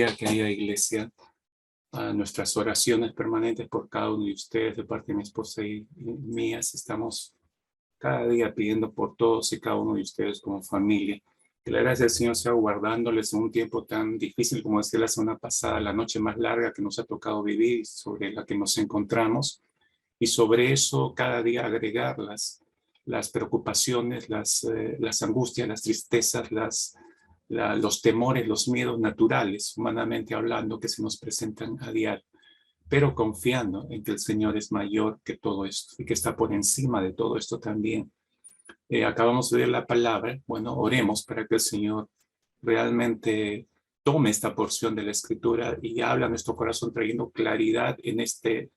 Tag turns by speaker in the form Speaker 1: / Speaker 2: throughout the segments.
Speaker 1: día, querida iglesia, a nuestras oraciones permanentes por cada uno de ustedes, de parte de mi esposa y mías. Estamos cada día pidiendo por todos y cada uno de ustedes como familia. Que la gracia del Señor sea guardándoles en un tiempo tan difícil como decía la semana pasada, la noche más larga que nos ha tocado vivir, sobre la que nos encontramos. Y sobre eso cada día agregar las preocupaciones, las angustias, las tristezas, los temores, los miedos naturales, humanamente hablando, que se nos presentan a diario, pero confiando en que el Señor es mayor que todo esto y que está por encima de todo esto también. Acabamos de ver la palabra. Bueno, oremos para que el Señor realmente tome esta porción de la Escritura y habla a nuestro corazón trayendo claridad en este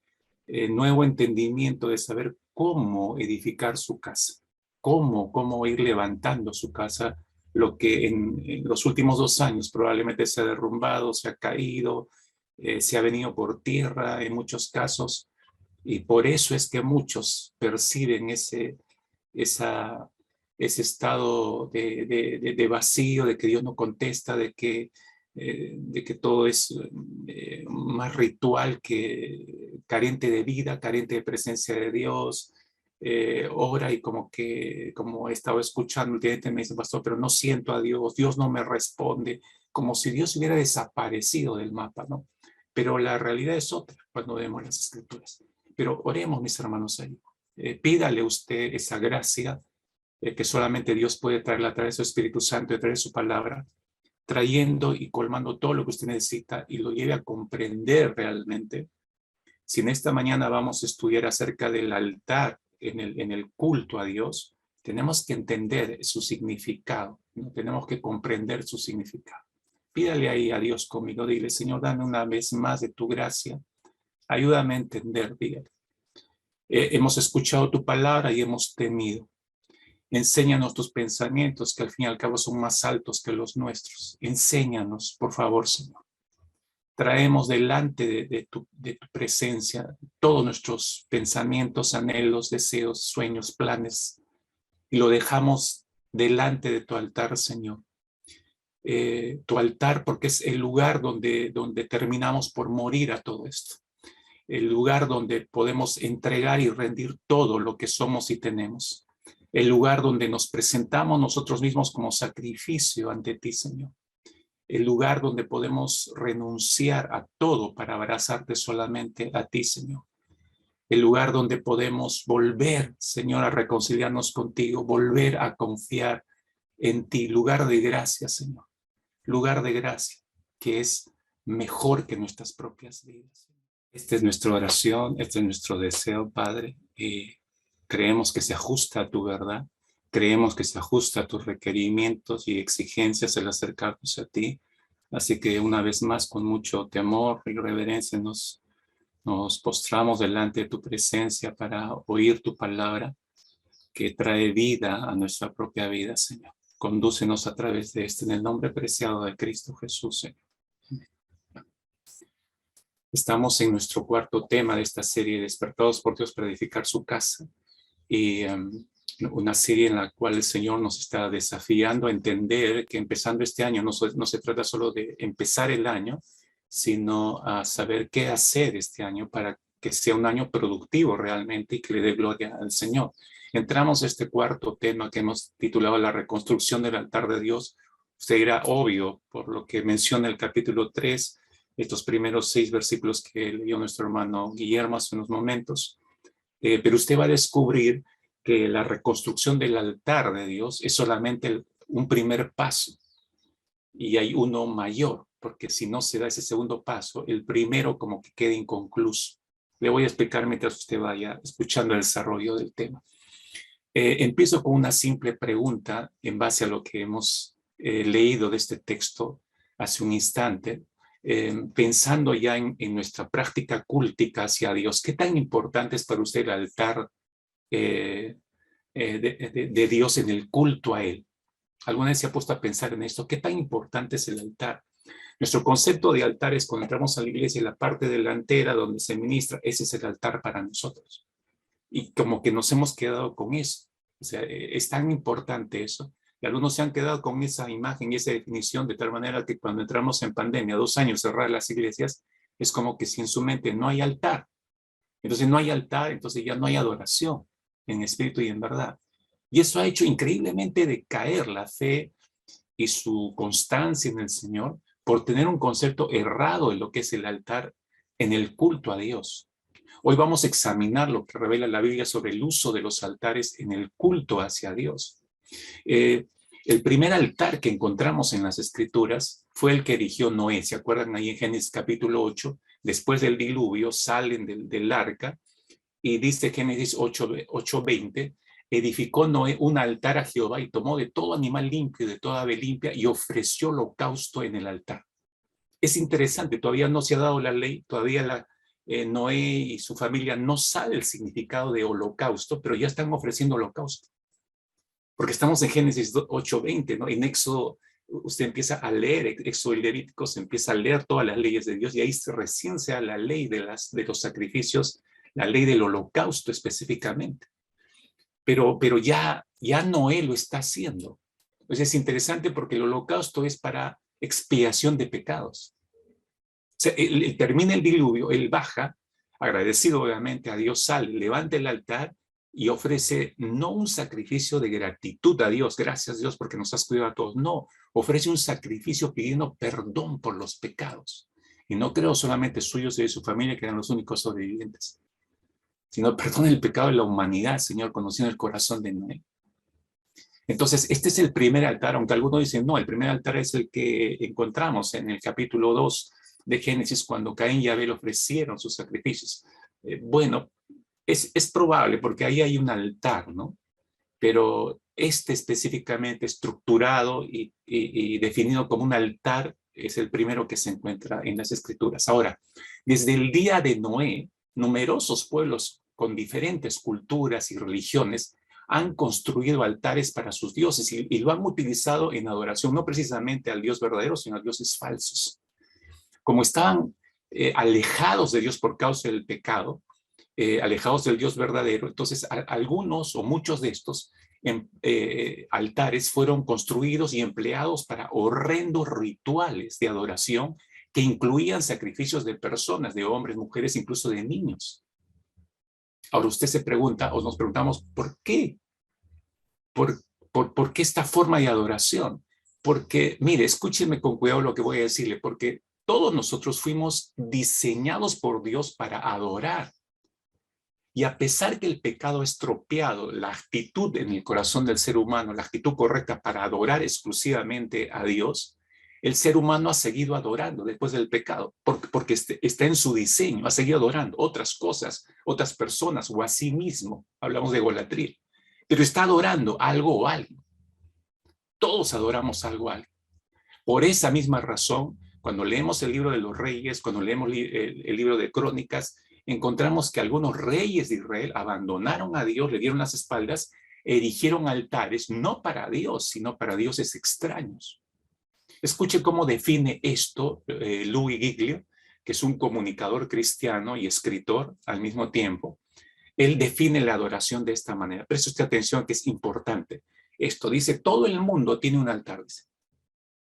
Speaker 1: nuevo entendimiento de saber cómo edificar su casa, cómo ir levantando su casa, lo que en los últimos 2 años probablemente se ha derrumbado, se ha caído, se ha venido por tierra en muchos casos, y por eso es que muchos perciben ese estado de vacío, de que Dios no contesta, de que todo es más ritual que carente de vida, carente de presencia de Dios. Ora y como he estado escuchando últimamente, me dice, pastor, pero no siento a Dios, Dios no me responde, como si Dios hubiera desaparecido del mapa, ¿no? Pero la realidad es otra cuando vemos las Escrituras. Pero oremos, mis hermanos, ahí. Pídale usted esa gracia que solamente Dios puede traerla a través de su Espíritu Santo y a través de su palabra, trayendo y colmando todo lo que usted necesita y lo lleve a comprender realmente. Si en esta mañana vamos a estudiar acerca del altar en el culto a Dios, tenemos que entender su significado, ¿no? Tenemos que comprender su significado. Pídale ahí a Dios conmigo, dile, Señor, dame una vez más de tu gracia, ayúdame a entender, dígale. Hemos escuchado tu palabra y hemos temido. Enséñanos tus pensamientos, que al fin y al cabo son más altos que los nuestros. Enséñanos, por favor, Señor. Traemos delante de tu presencia todos nuestros pensamientos, anhelos, deseos, sueños, planes, y lo dejamos delante de tu altar, Señor. Tu altar, porque es el lugar donde terminamos por morir a todo esto. El lugar donde podemos entregar y rendir todo lo que somos y tenemos. El lugar donde nos presentamos nosotros mismos como sacrificio ante ti, Señor. El lugar donde podemos renunciar a todo para abrazarte solamente a ti, Señor. El lugar donde podemos volver, Señor, a reconciliarnos contigo, volver a confiar en ti. Lugar de gracia, Señor. Lugar de gracia, que es mejor que nuestras propias vidas. Esta es nuestra oración, este es nuestro deseo, Padre. Creemos que se ajusta a tu verdad, creemos que se ajusta a tus requerimientos y exigencias al acercarnos a ti. Así que una vez más, con mucho temor y reverencia, nos postramos delante de tu presencia para oír tu palabra que trae vida a nuestra propia vida, Señor. Condúcenos a través de en el nombre preciado de Cristo Jesús, Señor. Estamos en nuestro cuarto tema de esta serie, Despertados por Dios para edificar su casa. Y una serie en la cual el Señor nos está desafiando a entender que empezando este año no se trata solo de empezar el año, sino a saber qué hacer este año para que sea un año productivo realmente y que le dé gloria al Señor. Entramos a este cuarto tema que hemos titulado La reconstrucción del altar de Dios. Usted dirá, obvio, por lo que menciona el capítulo 3, estos primeros 6 versículos que leyó nuestro hermano Guillermo hace unos momentos. Pero usted va a descubrir que la reconstrucción del altar de Dios es solamente un primer paso. Y hay uno mayor, porque si no se da ese segundo paso, el primero como que queda inconcluso. Le voy a explicar mientras usted vaya escuchando el desarrollo del tema. Empiezo con una simple pregunta en base a lo que hemos leído de este texto hace un instante. Pensando ya en nuestra práctica cúltica hacia Dios, ¿qué tan importante es para usted el altar de Dios en el culto a Él? ¿Alguna vez se ha puesto a pensar en esto? ¿Qué tan importante es el altar? Nuestro concepto de altar es cuando entramos a la iglesia, la parte delantera donde se ministra, ese es el altar para nosotros. Y como que nos hemos quedado con eso. O sea, es tan importante eso. Y algunos se han quedado con esa imagen y esa definición de tal manera que cuando entramos en pandemia, 2 años cerrar las iglesias, es como que si en su mente no hay altar. Entonces no hay altar, entonces ya no hay adoración en espíritu y en verdad. Y eso ha hecho increíblemente decaer la fe y su constancia en el Señor por tener un concepto errado de lo que es el altar en el culto a Dios. Hoy vamos a examinar lo que revela la Biblia sobre el uso de los altares en el culto hacia Dios. El primer altar que encontramos en las Escrituras fue el que erigió Noé. ¿Se acuerdan ahí en Génesis capítulo 8? Después del diluvio salen del arca y dice Génesis 8:20, edificó Noé un altar a Jehová y tomó de todo animal limpio y de toda ave limpia y ofreció holocausto en el altar. Es interesante, todavía no se ha dado la ley, todavía Noé y su familia no sabe el significado de holocausto, pero ya están ofreciendo holocausto. Porque estamos en Génesis 8:20, ¿no? En Éxodo, usted empieza a leer, Éxodo y Levítico, se empieza a leer todas las leyes de Dios y ahí recién se da la ley de los sacrificios, la ley del holocausto específicamente. Pero ya Noé lo está haciendo. Entonces es interesante porque el holocausto es para expiación de pecados. O sea, él termina el diluvio, él baja, agradecido obviamente a Dios, sale, levanta el altar y ofrece no un sacrificio de gratitud a Dios, gracias Dios porque nos has cuidado a todos, no, ofrece un sacrificio pidiendo perdón por los pecados. Y no creo solamente suyos y de su familia, que eran los únicos sobrevivientes, sino perdona el pecado de la humanidad, Señor, conociendo el corazón de Noé. Entonces, este es el primer altar, aunque algunos dicen, no, el primer altar es el que encontramos en el capítulo 2 de Génesis, cuando Caín y Abel ofrecieron sus sacrificios. Bueno, es probable, porque ahí hay un altar, ¿no? Pero este específicamente estructurado y definido como un altar es el primero que se encuentra en las Escrituras. Ahora, desde el día de Noé, numerosos pueblos con diferentes culturas y religiones han construido altares para sus dioses y lo han utilizado en adoración, no precisamente al Dios verdadero, sino a dioses falsos. Como estaban alejados de Dios por causa del pecado, alejados del Dios verdadero, entonces algunos o muchos de estos altares fueron construidos y empleados para horrendos rituales de adoración que incluían sacrificios de personas, de hombres, mujeres, incluso de niños. Ahora usted se pregunta, o nos preguntamos, ¿por qué? ¿Por qué esta forma de adoración? Porque, mire, escúcheme con cuidado lo que voy a decirle, porque todos nosotros fuimos diseñados por Dios para adorar. Y a pesar que el pecado ha estropeado la actitud en el corazón del ser humano, la actitud correcta para adorar exclusivamente a Dios, el ser humano ha seguido adorando después del pecado, porque está en su diseño, ha seguido adorando otras cosas, otras personas o a sí mismo. Hablamos de idolatría, pero está adorando algo o alguien. Todos adoramos algo o alguien. Por esa misma razón, cuando leemos el libro de los reyes, cuando leemos el libro de Crónicas, encontramos que algunos reyes de Israel abandonaron a Dios, le dieron las espaldas, erigieron altares, no para Dios, sino para dioses extraños. Escuche cómo define esto Louis Giglio, que es un comunicador cristiano y escritor al mismo tiempo. Él define la adoración de esta manera. Preste usted atención que es importante. Esto dice, todo el mundo tiene un altar, dice.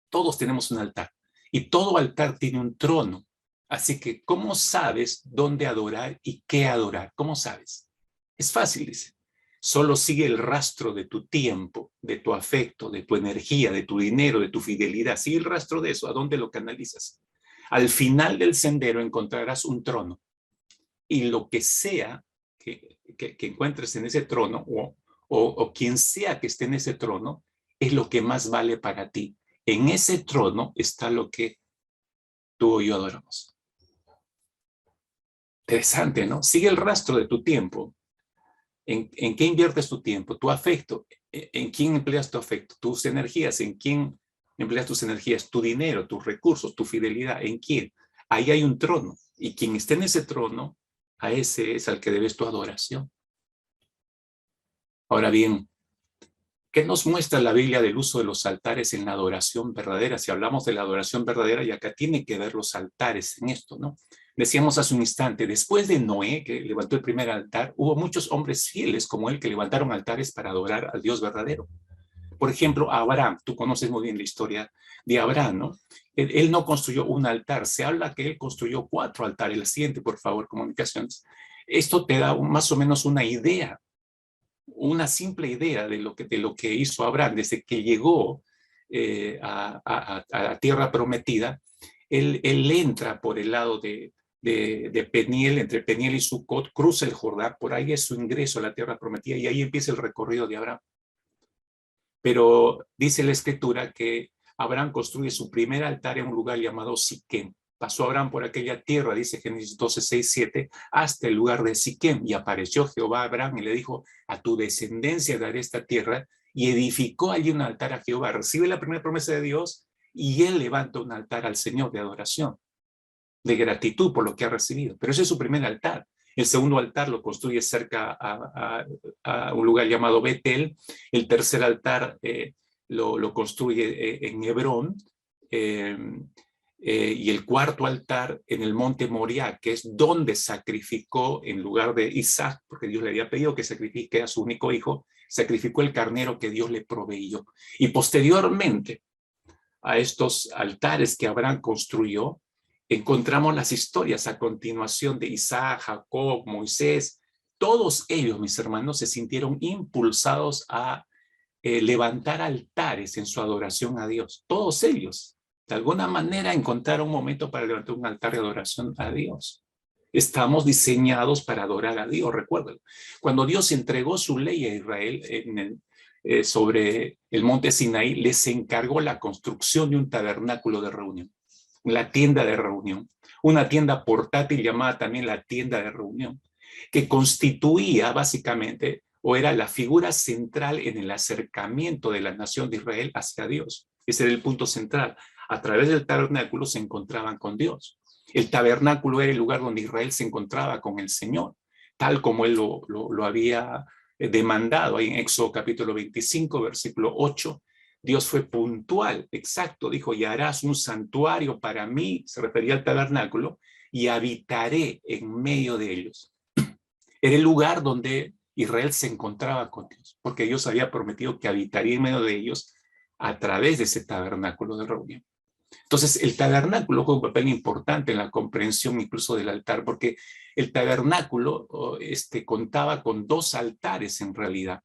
Speaker 1: Todos tenemos un altar y todo altar tiene un trono. Así que, ¿cómo sabes dónde adorar y qué adorar? ¿Cómo sabes? Es fácil, dice. Solo sigue el rastro de tu tiempo, de tu afecto, de tu energía, de tu dinero, de tu fidelidad. Sigue el rastro de eso. ¿A dónde lo canalizas? Al final del sendero encontrarás un trono. Y lo que sea que encuentres en ese trono, o quien sea que esté en ese trono, es lo que más vale para ti. En ese trono está lo que tú y yo adoramos. Interesante, ¿no? Sigue el rastro de tu tiempo. ¿En qué inviertes tu tiempo? Tu afecto. ¿En quién empleas tu afecto? Tus energías. ¿En quién empleas tus energías? Tu dinero, tus recursos, tu fidelidad. ¿En quién? Ahí hay un trono. Y quien esté en ese trono, a ese es al que debes tu adoración. Ahora bien, ¿qué nos muestra la Biblia del uso de los altares en la adoración verdadera? Si hablamos de la adoración verdadera, y acá tiene que ver los altares en esto, ¿no? Decíamos hace un instante, después de Noé, que levantó el primer altar, hubo muchos hombres fieles como él que levantaron altares para adorar al Dios verdadero. Por ejemplo, Abraham, tú conoces muy bien la historia de Abraham, ¿no? Él no construyó un altar, se habla que él construyó 4 altares. La siguiente, por favor, comunicaciones. Esto te da más o menos una idea, una simple idea de lo que hizo Abraham desde que llegó a la tierra prometida. Él entra por el lado de Peniel, entre Peniel y Sucot, cruza el Jordán, por ahí es su ingreso a la tierra prometida y ahí empieza el recorrido de Abraham. Pero dice la escritura que Abraham construye su primer altar en un lugar llamado Siquem. Pasó Abraham por aquella tierra, dice Génesis 12, 6, 7, hasta el lugar de Siquem. Y apareció Jehová a Abraham y le dijo, a tu descendencia daré esta tierra. Y edificó allí un altar a Jehová. Recibe la primera promesa de Dios y él levanta un altar al Señor de adoración, de gratitud por lo que ha recibido. Pero ese es su primer altar. El segundo altar lo construye cerca a un lugar llamado Betel. El tercer altar lo construye en Hebrón. Y el cuarto altar en el monte Moriah, que es donde sacrificó en lugar de Isaac, porque Dios le había pedido que sacrifique a su único hijo, sacrificó el carnero que Dios le proveyó. Y posteriormente a estos altares que Abraham construyó, encontramos las historias a continuación de Isaac, Jacob, Moisés. Todos ellos, mis hermanos, se sintieron impulsados a levantar altares en su adoración a Dios. Todos ellos, de alguna manera, encontraron un momento para levantar un altar de adoración a Dios. Estamos diseñados para adorar a Dios, recuerden. Cuando Dios entregó su ley a Israel sobre el monte Sinaí, les encargó la construcción de un tabernáculo de reunión, la tienda de reunión, una tienda portátil llamada también la tienda de reunión, que constituía básicamente o era la figura central en el acercamiento de la nación de Israel hacia Dios. Ese era el punto central. A través del tabernáculo se encontraban con Dios. El tabernáculo era el lugar donde Israel se encontraba con el Señor, tal como él lo había demandado ahí en Éxodo capítulo 25, versículo 8. Dios fue puntual, exacto, dijo, y harás un santuario para mí, se refería al tabernáculo, y habitaré en medio de ellos. Era el lugar donde Israel se encontraba con Dios, porque Dios había prometido que habitaría en medio de ellos a través de ese tabernáculo de reunión. Entonces, el tabernáculo juega un papel importante en la comprensión incluso del altar, porque el tabernáculo contaba con 2 altares en realidad.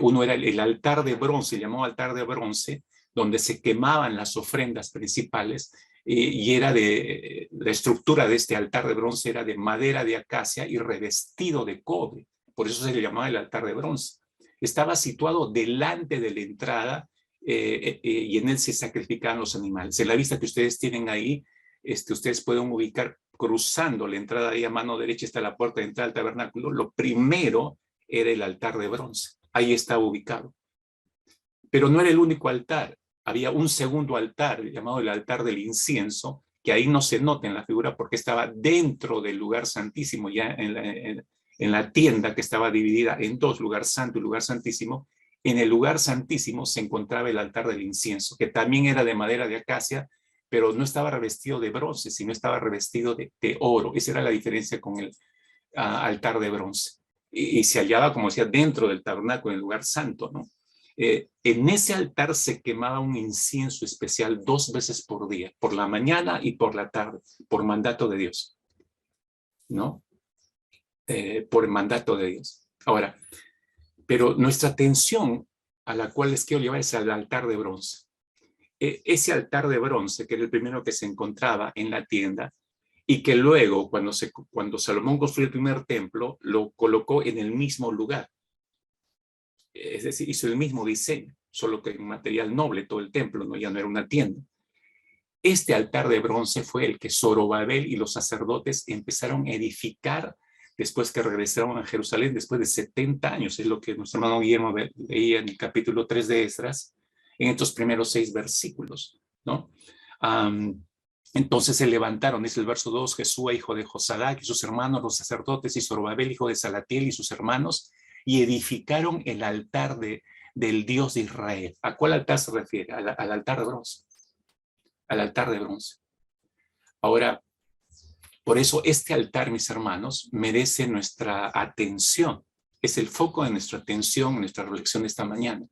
Speaker 1: Uno era el altar de bronce, llamado altar de bronce, donde se quemaban las ofrendas principales, y era la estructura de este altar de bronce era de madera de acacia y revestido de cobre. Por eso se le llamaba el altar de bronce. Estaba situado delante de la entrada y en él se sacrificaban los animales. En la vista que ustedes tienen ahí, ustedes pueden ubicar cruzando la entrada ahí a mano derecha está la puerta de entrada al tabernáculo. Lo primero era el altar de bronce. Ahí estaba ubicado. Pero no era el único altar. Había un segundo altar llamado el altar del incienso, que ahí no se nota en la figura porque estaba dentro del lugar santísimo, ya en la tienda que estaba dividida en 2, lugar santo y lugar santísimo. En el lugar santísimo se encontraba el altar del incienso, que también era de madera de acacia, pero no estaba revestido de bronce, sino estaba revestido de oro. Esa era la diferencia con el altar de bronce. Y se hallaba, como decía, dentro del tabernáculo, en el lugar santo, ¿no? En ese altar se quemaba un incienso especial 2 veces por día, por la mañana y por la tarde, por mandato de Dios, ¿no? Por el mandato de Dios. Ahora, pero nuestra atención a la cual les quiero llevar es al altar de bronce. Ese altar de bronce, que era el primero que se encontraba en la tienda, y que luego, cuando Salomón construyó el primer templo, lo colocó en el mismo lugar. Es decir, hizo el mismo diseño, solo que en material noble todo el templo, ¿no? Ya no era una tienda. Este altar de bronce fue el que Zorobabel y los sacerdotes empezaron a edificar después que regresaron a Jerusalén, después de 70 años. Es lo que nuestro hermano Guillermo leía en el capítulo 3 de Esdras, en estos primeros 6 versículos, ¿no? Entonces se levantaron, dice el verso 2, Jesúa, hijo de Josadac, y sus hermanos, los sacerdotes, y Zorobabel, hijo de Salatiel, y sus hermanos, y edificaron el altar del Dios de Israel. ¿A cuál altar se refiere? Al altar de bronce. Al altar de bronce. Ahora, por eso este altar, mis hermanos, merece nuestra atención. Es el foco de nuestra atención, nuestra reflexión de esta mañana.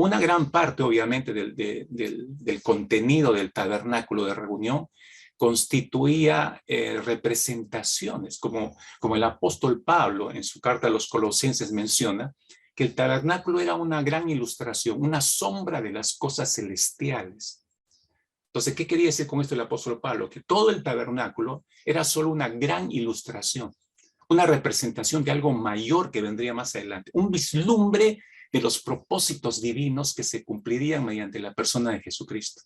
Speaker 1: Una gran parte, obviamente, del contenido del tabernáculo de reunión constituía representaciones, como el apóstol Pablo en su carta a los Colosenses menciona, que el tabernáculo era una gran ilustración, una sombra de las cosas celestiales. Entonces, ¿qué quería decir con esto el apóstol Pablo? Que todo el tabernáculo era solo una gran ilustración, una representación de algo mayor que vendría más adelante, un vislumbre de los propósitos divinos que se cumplirían mediante la persona de Jesucristo.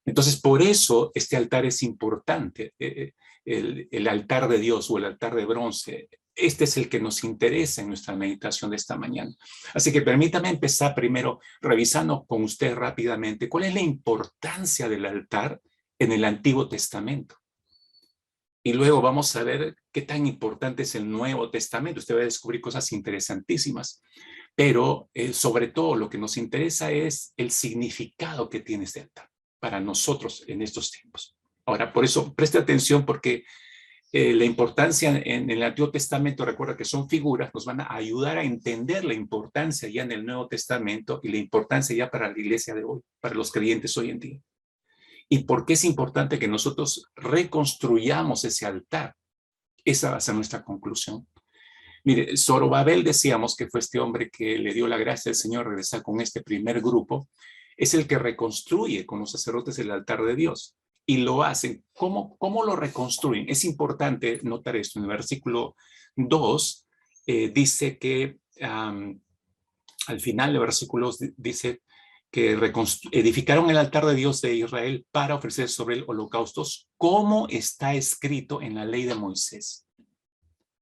Speaker 1: Entonces, por eso este altar es importante, el altar de Dios o el altar de bronce. Este es el que nos interesa en nuestra meditación de esta mañana. Así que permítame empezar primero revisando con usted rápidamente cuál es la importancia del altar en el Antiguo Testamento. Y luego vamos a ver qué tan importante es el Nuevo Testamento. Usted va a descubrir cosas interesantísimas. Pero sobre todo lo que nos interesa es el significado que tiene este altar para nosotros en estos tiempos. Ahora, por eso preste atención porque la importancia en el Antiguo Testamento, recuerda que son figuras, nos van a ayudar a entender la importancia ya en el Nuevo Testamento y la importancia ya para la iglesia de hoy, para los creyentes hoy en día. ¿Y por qué es importante que nosotros reconstruyamos ese altar? Esa va a ser nuestra conclusión. Mire, Zorobabel decíamos que fue este hombre que le dio la gracia al Señor regresar con este primer grupo, es el que reconstruye con los sacerdotes el altar de Dios. Y lo hacen. ¿Cómo lo reconstruyen? Es importante notar esto. En el versículo 2 dice que al final del versículo dice que edificaron el altar de Dios de Israel para ofrecer sobre él holocaustos, como está escrito en la ley de Moisés.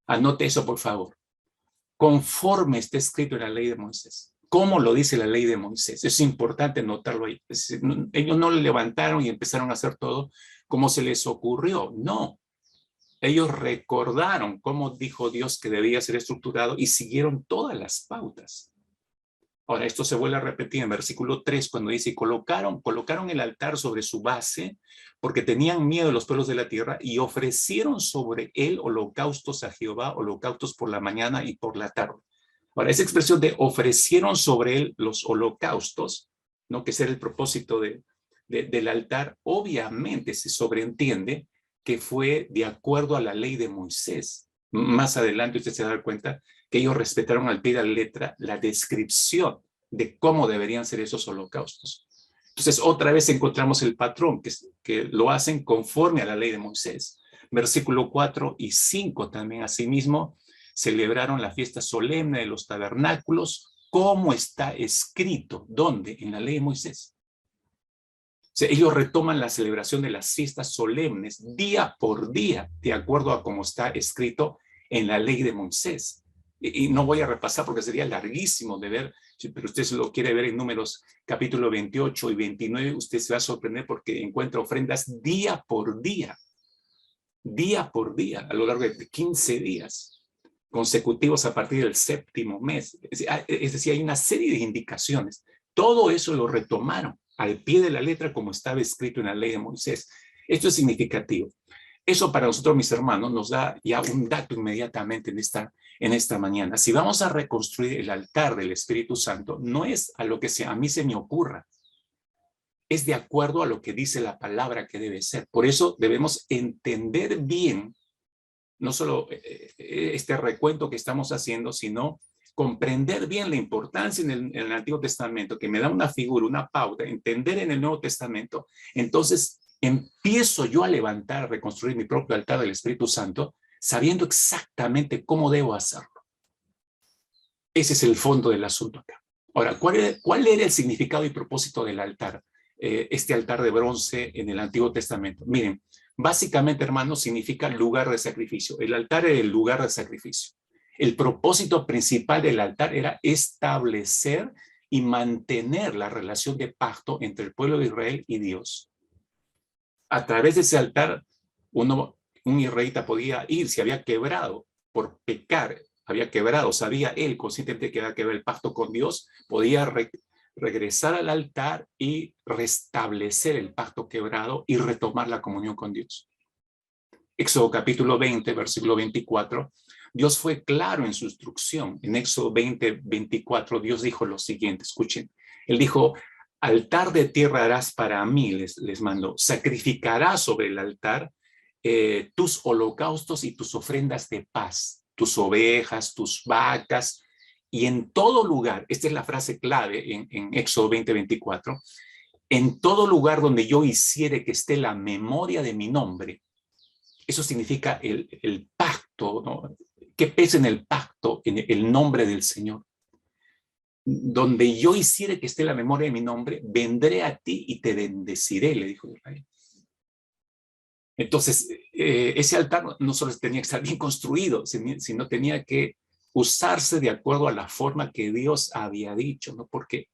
Speaker 1: Anote eso, por favor. Conforme está escrito en la ley de Moisés. ¿Cómo lo dice la ley de Moisés? Es importante notarlo ahí. Ellos no le levantaron y empezaron a hacer todo como se les ocurrió. No. Ellos recordaron cómo dijo Dios que debía ser estructurado y siguieron todas las pautas. Ahora, esto se vuelve a repetir en versículo 3 cuando dice, colocaron el altar sobre su base porque tenían miedo de los pueblos de la tierra y ofrecieron sobre él holocaustos a Jehová, holocaustos por la mañana y por la tarde. Ahora, esa expresión de ofrecieron sobre él los holocaustos, ¿no? Que ese era el propósito del altar, obviamente se sobreentiende que fue de acuerdo a la ley de Moisés. Más adelante usted se da cuenta que ellos respetaron al pie de la letra la descripción de cómo deberían ser esos holocaustos. Entonces, otra vez encontramos el patrón, que lo hacen conforme a la ley de Moisés. Versículo 4 y 5 también, asimismo, celebraron la fiesta solemne de los tabernáculos, como está escrito. ¿Dónde? En la ley de Moisés. O sea, ellos retoman la celebración de las fiestas solemnes día por día, de acuerdo a cómo está escrito en la ley de Moisés. Y no voy a repasar porque sería larguísimo de ver, pero usted se lo quiere ver en Números capítulo 28 y 29, usted se va a sorprender porque encuentra ofrendas día por día, a lo largo de 15 días consecutivos a partir del séptimo mes. Es decir, hay una serie de indicaciones. Todo eso lo retomaron al pie de la letra como estaba escrito en la ley de Moisés. Esto es significativo. Eso para nosotros, mis hermanos, nos da ya un dato inmediatamente en esta mañana. Si vamos a reconstruir el altar del Espíritu Santo, no es a lo que a mí se me ocurra. Es de acuerdo a lo que dice la palabra que debe ser. Por eso debemos entender bien, no solo este recuento que estamos haciendo, sino comprender bien la importancia en el Antiguo Testamento, que me da una figura, una pauta, entender en el Nuevo Testamento. Entonces, empiezo yo a levantar, a reconstruir mi propio altar del Espíritu Santo, sabiendo exactamente cómo debo hacerlo. Ese es el fondo del asunto acá. Ahora, ¿cuál era el significado y propósito del altar? Este altar de bronce en el Antiguo Testamento. Miren, básicamente, hermanos, significa lugar de sacrificio. El altar era el lugar de sacrificio. El propósito principal del altar era establecer y mantener la relación de pacto entre el pueblo de Israel y Dios. A través de ese altar, un israelita podía ir, si había quebrado por pecar, sabía él conscientemente que había quebrado el pacto con Dios, podía regresar al altar y restablecer el pacto quebrado y retomar la comunión con Dios. Éxodo capítulo 20, versículo 24, Dios fue claro en su instrucción. En Éxodo 20:24, Dios dijo lo siguiente, escuchen. Él dijo, altar de tierra harás para mí, les mandó. Sacrificarás sobre el altar tus holocaustos y tus ofrendas de paz, tus ovejas, tus vacas, y en todo lugar, esta es la frase clave en Éxodo 20:24, en todo lugar donde yo hiciere que esté la memoria de mi nombre. Eso significa el pacto, ¿no? Que pese en el pacto, en el nombre del Señor. Donde yo hiciere que esté la memoria de mi nombre, vendré a ti y te bendeciré, le dijo Israel. Entonces, ese altar no solo tenía que estar bien construido, sino tenía que usarse de acuerdo a la forma que Dios había dicho, ¿no? Porque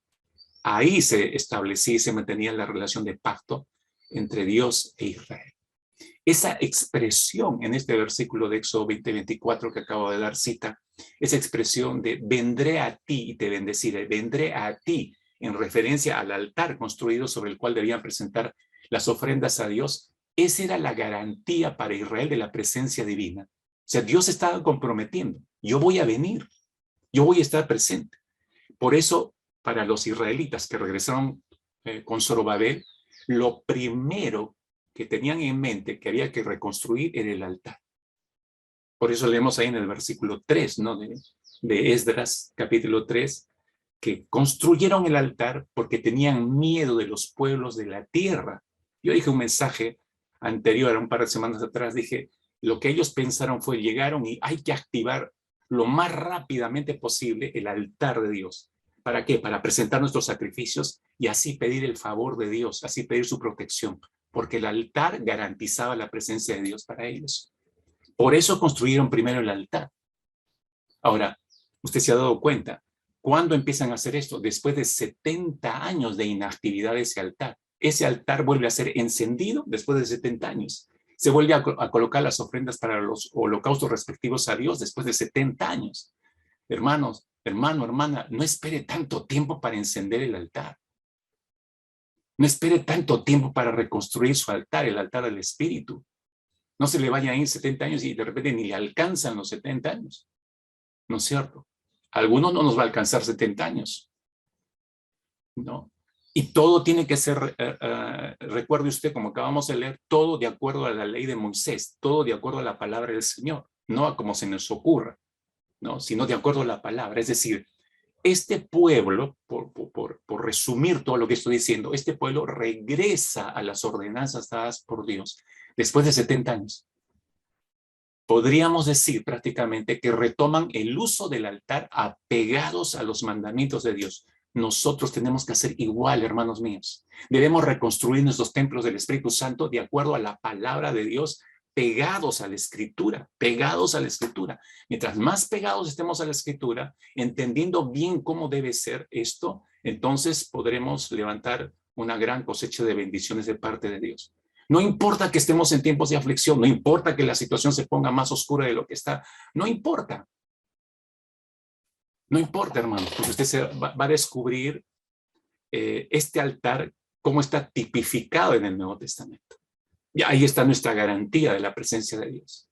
Speaker 1: ahí se establecía y se mantenía la relación de pacto entre Dios e Israel. Esa expresión en este versículo de Éxodo 20:24 que acabo de dar cita, esa expresión de vendré a ti y te bendeciré, vendré a ti, en referencia al altar construido sobre el cual debían presentar las ofrendas a Dios, esa era la garantía para Israel de la presencia divina. O sea, Dios estaba comprometiendo, yo voy a venir, yo voy a estar presente. Por eso, para los israelitas que regresaron con Zorobabel, lo primero que tenían en mente que había que reconstruir era el altar. Por eso leemos ahí en el versículo 3, ¿no? de Esdras, capítulo 3, que construyeron el altar porque tenían miedo de los pueblos de la tierra. Yo dije un mensaje anterior, un par de semanas atrás, dije, lo que ellos pensaron fue, llegaron y hay que activar lo más rápidamente posible el altar de Dios. ¿Para qué? Para presentar nuestros sacrificios y así pedir el favor de Dios, así pedir su protección, porque el altar garantizaba la presencia de Dios para ellos. Por eso construyeron primero el altar. Ahora, usted se ha dado cuenta, ¿cuándo empiezan a hacer esto? Después de 70 años de inactividad de ese altar. Ese altar vuelve a ser encendido después de 70 años. Se vuelve a colocar las ofrendas para los holocaustos respectivos a Dios después de 70 años. Hermanos, hermana, no espere tanto tiempo para encender el altar. No espere tanto tiempo para reconstruir su altar, el altar del Espíritu. No se le vayan a ir 70 años y de repente ni le alcanzan los 70 años. ¿No es cierto? A algunos no nos va a alcanzar 70 años, ¿no? Y todo tiene que ser, recuerde usted, como acabamos de leer, todo de acuerdo a la ley de Moisés, todo de acuerdo a la palabra del Señor, no a como se nos ocurra, ¿no? Sino de acuerdo a la palabra. Es decir, este pueblo, por resumir todo lo que estoy diciendo, este pueblo regresa a las ordenanzas dadas por Dios después de 70 años. Podríamos decir prácticamente que retoman el uso del altar apegados a los mandamientos de Dios. Nosotros tenemos que hacer igual, hermanos míos. Debemos reconstruir nuestros templos del Espíritu Santo de acuerdo a la palabra de Dios, pegados a la Escritura, pegados a la Escritura. Mientras más pegados estemos a la Escritura, entendiendo bien cómo debe ser esto, entonces podremos levantar una gran cosecha de bendiciones de parte de Dios. No importa que estemos en tiempos de aflicción, no importa que la situación se ponga más oscura de lo que está, no importa. No importa, hermano, porque usted va a descubrir este altar cómo está tipificado en el Nuevo Testamento. Y ahí está nuestra garantía de la presencia de Dios.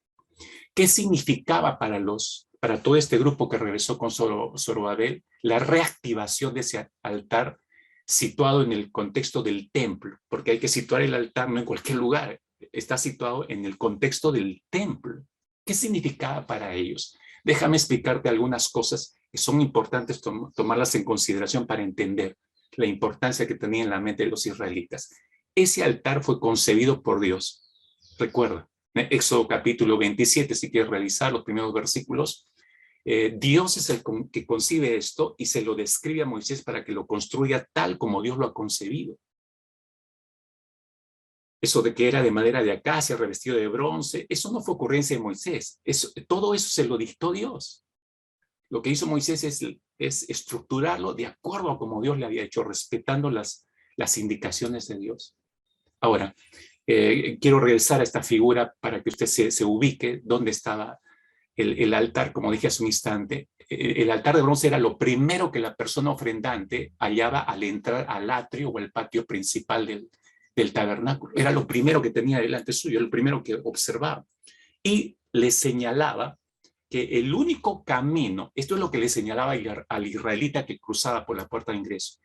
Speaker 1: ¿Qué significaba para todo este grupo que regresó con Zorobabel la reactivación de ese altar situado en el contexto del templo? Porque hay que situar el altar no en cualquier lugar, está situado en el contexto del templo. ¿Qué significaba para ellos? Déjame explicarte algunas cosas que son importantes tomarlas en consideración para entender la importancia que tenía en la mente de los israelitas. Ese altar fue concebido por Dios. Recuerda, Éxodo capítulo 27, si quieres revisar los primeros versículos, Dios es el que concibe esto y se lo describe a Moisés para que lo construya tal como Dios lo ha concebido. Eso de que era de madera de acacia, revestido de bronce, eso no fue ocurrencia de Moisés. Todo eso se lo dictó Dios. Lo que hizo Moisés es estructurarlo de acuerdo a como Dios le había hecho, respetando las indicaciones de Dios. Ahora, quiero regresar a esta figura para que usted se ubique dónde estaba el altar, como dije hace un instante. El altar de bronce era lo primero que la persona ofrendante hallaba al entrar al atrio o al patio principal del tabernáculo. Era lo primero que tenía delante suyo, el primero que observaba. Y le señalaba que el único camino, esto es lo que le señalaba al israelita que cruzaba por la puerta de ingreso,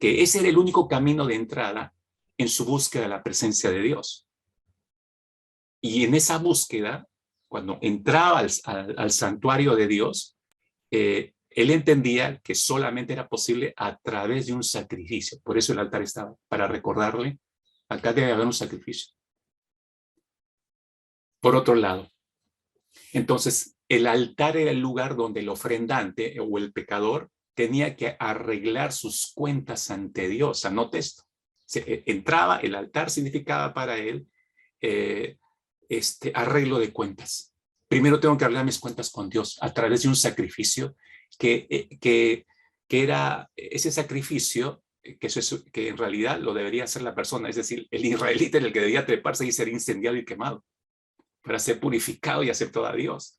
Speaker 1: que ese era el único camino de entrada en su búsqueda de la presencia de Dios. Y en esa búsqueda, cuando entraba al santuario de Dios, él entendía que solamente era posible a través de un sacrificio. Por eso el altar estaba, para recordarle, acá debe haber un sacrificio. Por otro lado, entonces, el altar era el lugar donde el ofrendante o el pecador tenía que arreglar sus cuentas ante Dios. Anote esto. Entraba, el altar significaba para él arreglo de cuentas. Primero tengo que arreglar mis cuentas con Dios a través de un sacrificio que era ese sacrificio que en realidad lo debería hacer la persona, es decir, el israelita era el que debía treparse y ser incendiado y quemado para ser purificado y aceptado a Dios.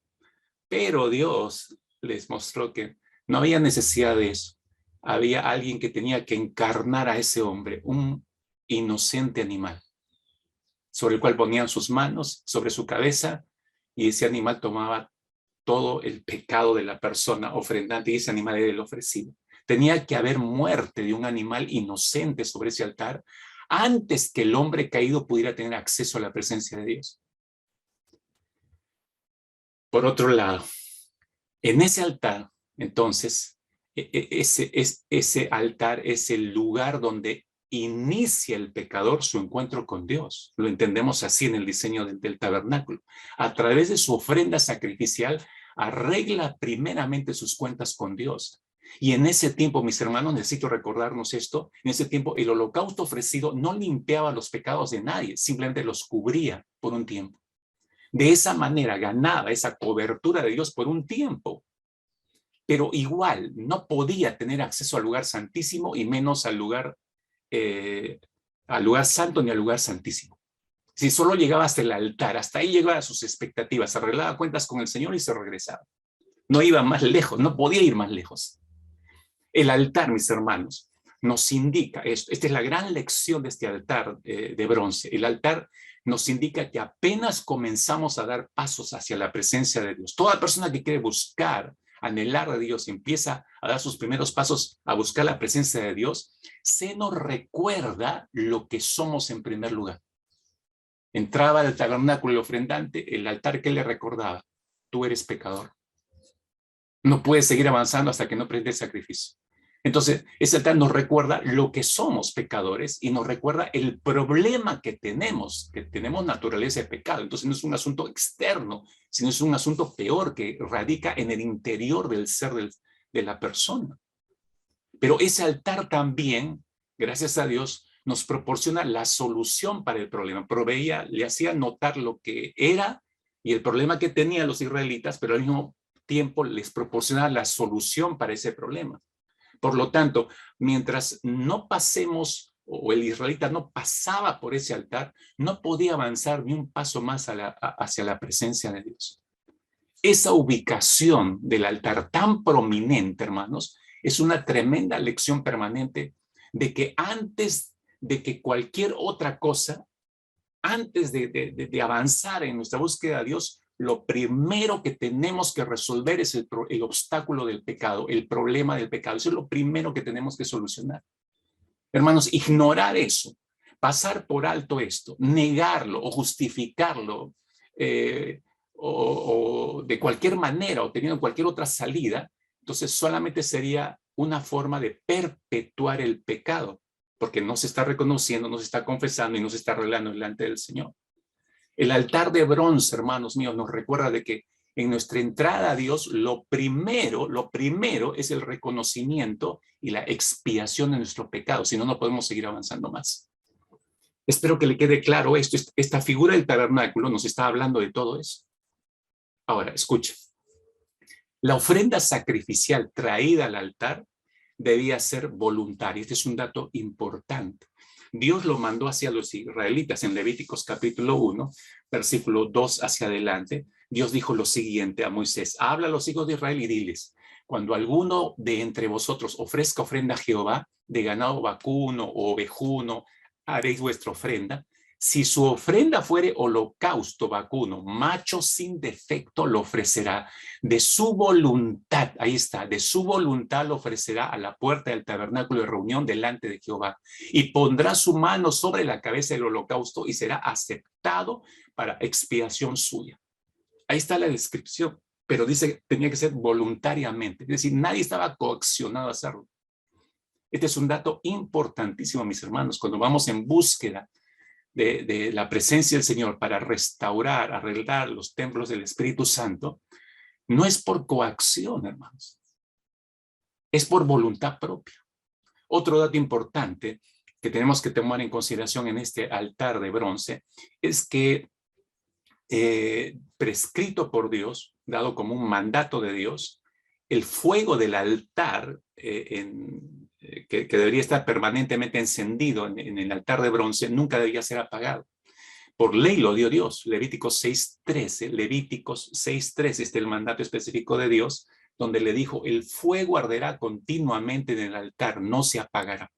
Speaker 1: Pero Dios les mostró que no había necesidad de eso. Había alguien que tenía que encarnar a ese hombre, un inocente animal, sobre el cual ponían sus manos sobre su cabeza y ese animal tomaba todo el pecado de la persona ofrendante y ese animal era el ofrecido. Tenía que haber muerte de un animal inocente sobre ese altar antes que el hombre caído pudiera tener acceso a la presencia de Dios. Por otro lado, en ese altar, entonces, ese altar es el lugar donde inicia el pecador su encuentro con Dios. Lo entendemos así en el diseño del tabernáculo. A través de su ofrenda sacrificial, arregla primeramente sus cuentas con Dios. Y en ese tiempo, mis hermanos, necesito recordarnos esto, en ese tiempo el holocausto ofrecido no limpiaba los pecados de nadie, simplemente los cubría por un tiempo. De esa manera ganaba esa cobertura de Dios por un tiempo, pero igual no podía tener acceso al lugar santísimo y menos al lugar santo ni al lugar santísimo. Si solo llegaba hasta el altar, hasta ahí llegaba a sus expectativas, arreglaba cuentas con el Señor y se regresaba. No iba más lejos, no podía ir más lejos. El altar, mis hermanos, nos indica esto. Esta es la gran lección de este altar de bronce. El altar nos indica que apenas comenzamos a dar pasos hacia la presencia de Dios. Toda persona que quiere buscar, anhelar a Dios, empieza a dar sus primeros pasos a buscar la presencia de Dios, se nos recuerda lo que somos en primer lugar. Entraba al tabernáculo el ofrendante, el altar que le recordaba: tú eres pecador. No puedes seguir avanzando hasta que no prendes sacrificio. Entonces, ese altar nos recuerda lo que somos pecadores y nos recuerda el problema que tenemos naturaleza de pecado. Entonces, no es un asunto externo, sino es un asunto peor que radica en el interior del ser de la persona. Pero ese altar también, gracias a Dios, nos proporciona la solución para el problema. Le hacía notar lo que era y el problema que tenían los israelitas, pero al mismo tiempo les proporciona la solución para ese problema. Por lo tanto, mientras no pasemos, o el israelita no pasaba por ese altar, no podía avanzar ni un paso más hacia la presencia de Dios. Esa ubicación del altar tan prominente, hermanos, es una tremenda lección permanente de que antes de que cualquier otra cosa, antes de avanzar en nuestra búsqueda de Dios, lo primero que tenemos que resolver es el obstáculo del pecado, el problema del pecado. Eso es lo primero que tenemos que solucionar. Hermanos, ignorar eso, pasar por alto esto, negarlo o justificarlo o de cualquier manera o teniendo cualquier otra salida, entonces solamente sería una forma de perpetuar el pecado, porque no se está reconociendo, no se está confesando y no se está arreglando delante del Señor. El altar de bronce, hermanos míos, nos recuerda de que en nuestra entrada a Dios, lo primero es el reconocimiento y la expiación de nuestro pecado, si no, no podemos seguir avanzando más. Espero que le quede claro esto. Esta figura del tabernáculo nos está hablando de todo eso. Ahora, escuche. La ofrenda sacrificial traída al altar debía ser voluntaria. Este es un dato importante. Dios lo mandó hacia los israelitas en Levíticos capítulo 1, versículo 2 hacia adelante. Dios dijo lo siguiente a Moisés: habla a los hijos de Israel y diles: cuando alguno de entre vosotros ofrezca ofrenda a Jehová, de ganado vacuno o ovejuno, haréis vuestra ofrenda. Si su ofrenda fuere holocausto vacuno, macho sin defecto lo ofrecerá de su voluntad. Ahí está, de su voluntad lo ofrecerá a la puerta del tabernáculo de reunión delante de Jehová. Y pondrá su mano sobre la cabeza del holocausto y será aceptado para expiación suya. Ahí está la descripción, pero dice que tenía que ser voluntariamente. Es decir, nadie estaba coaccionado a hacerlo. Este es un dato importantísimo, mis hermanos, cuando vamos en búsqueda de la presencia del Señor para restaurar, arreglar los templos del Espíritu Santo, no es por coacción, hermanos, es por voluntad propia. Otro dato importante que tenemos que tomar en consideración en este altar de bronce es que prescrito por Dios, dado como un mandato de Dios, el fuego del altar que debería estar permanentemente encendido en el altar de bronce nunca debería ser apagado. Por ley lo dio Dios. Levíticos 6:13, Levíticos 6:13 este es el mandato específico de Dios, donde le dijo, el fuego arderá continuamente en el altar, no se apagará.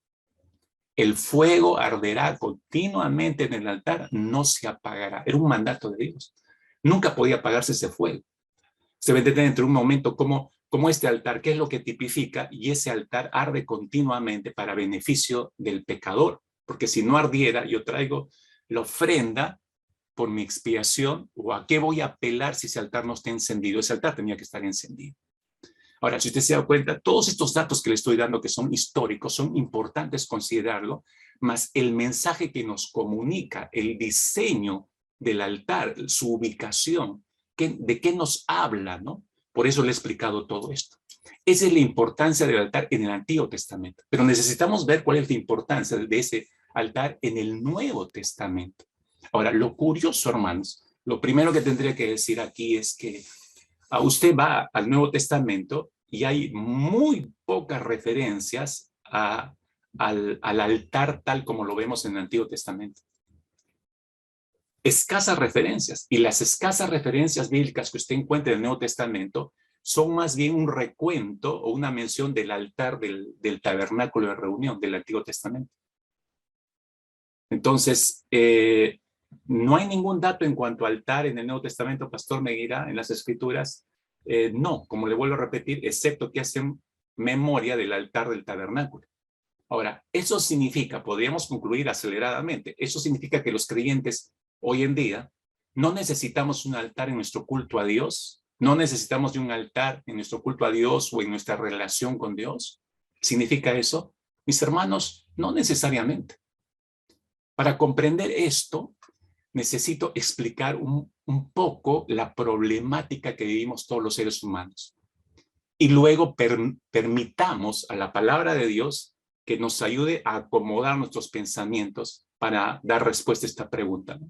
Speaker 1: El fuego arderá continuamente en el altar, no se apagará. Era un mandato de Dios. Nunca podía apagarse ese fuego. Se ve dentro de un momento como este altar, ¿qué es lo que tipifica? Y ese altar arde continuamente para beneficio del pecador. Porque si no ardiera, yo traigo la ofrenda por mi expiación, o a qué voy a apelar si ese altar no está encendido. Ese altar tenía que estar encendido. Ahora, si usted se da cuenta, todos estos datos que le estoy dando que son históricos, son importantes considerarlo, más el mensaje que nos comunica, el diseño del altar, su ubicación, de qué nos habla, ¿no? Por eso le he explicado todo esto. Esa es la importancia del altar en el Antiguo Testamento, pero necesitamos ver cuál es la importancia de ese altar en el Nuevo Testamento. Ahora, lo curioso, hermanos, lo primero que tendría que decir aquí es que usted va al Nuevo Testamento y hay muy pocas referencias al altar tal como lo vemos en el Antiguo Testamento. Escasas referencias, y las escasas referencias bíblicas que usted encuentra en el Nuevo Testamento son más bien un recuento o una mención del altar del tabernáculo de reunión del Antiguo Testamento. Entonces, no hay ningún dato en cuanto a altar en el Nuevo Testamento, Pastor Meguira, en las Escrituras. No, como le vuelvo a repetir, excepto que hacen memoria del altar del tabernáculo. Ahora, eso significa, podríamos concluir aceleradamente, eso significa que los creyentes hoy en día no necesitamos un altar en nuestro culto a Dios, no necesitamos de un altar en nuestro culto a Dios o en nuestra relación con Dios. ¿Significa eso? Mis hermanos, no necesariamente. Para comprender esto, necesito explicar un poco la problemática que vivimos todos los seres humanos. Y luego permitamos a la palabra de Dios que nos ayude a acomodar nuestros pensamientos para dar respuesta a esta pregunta, ¿no?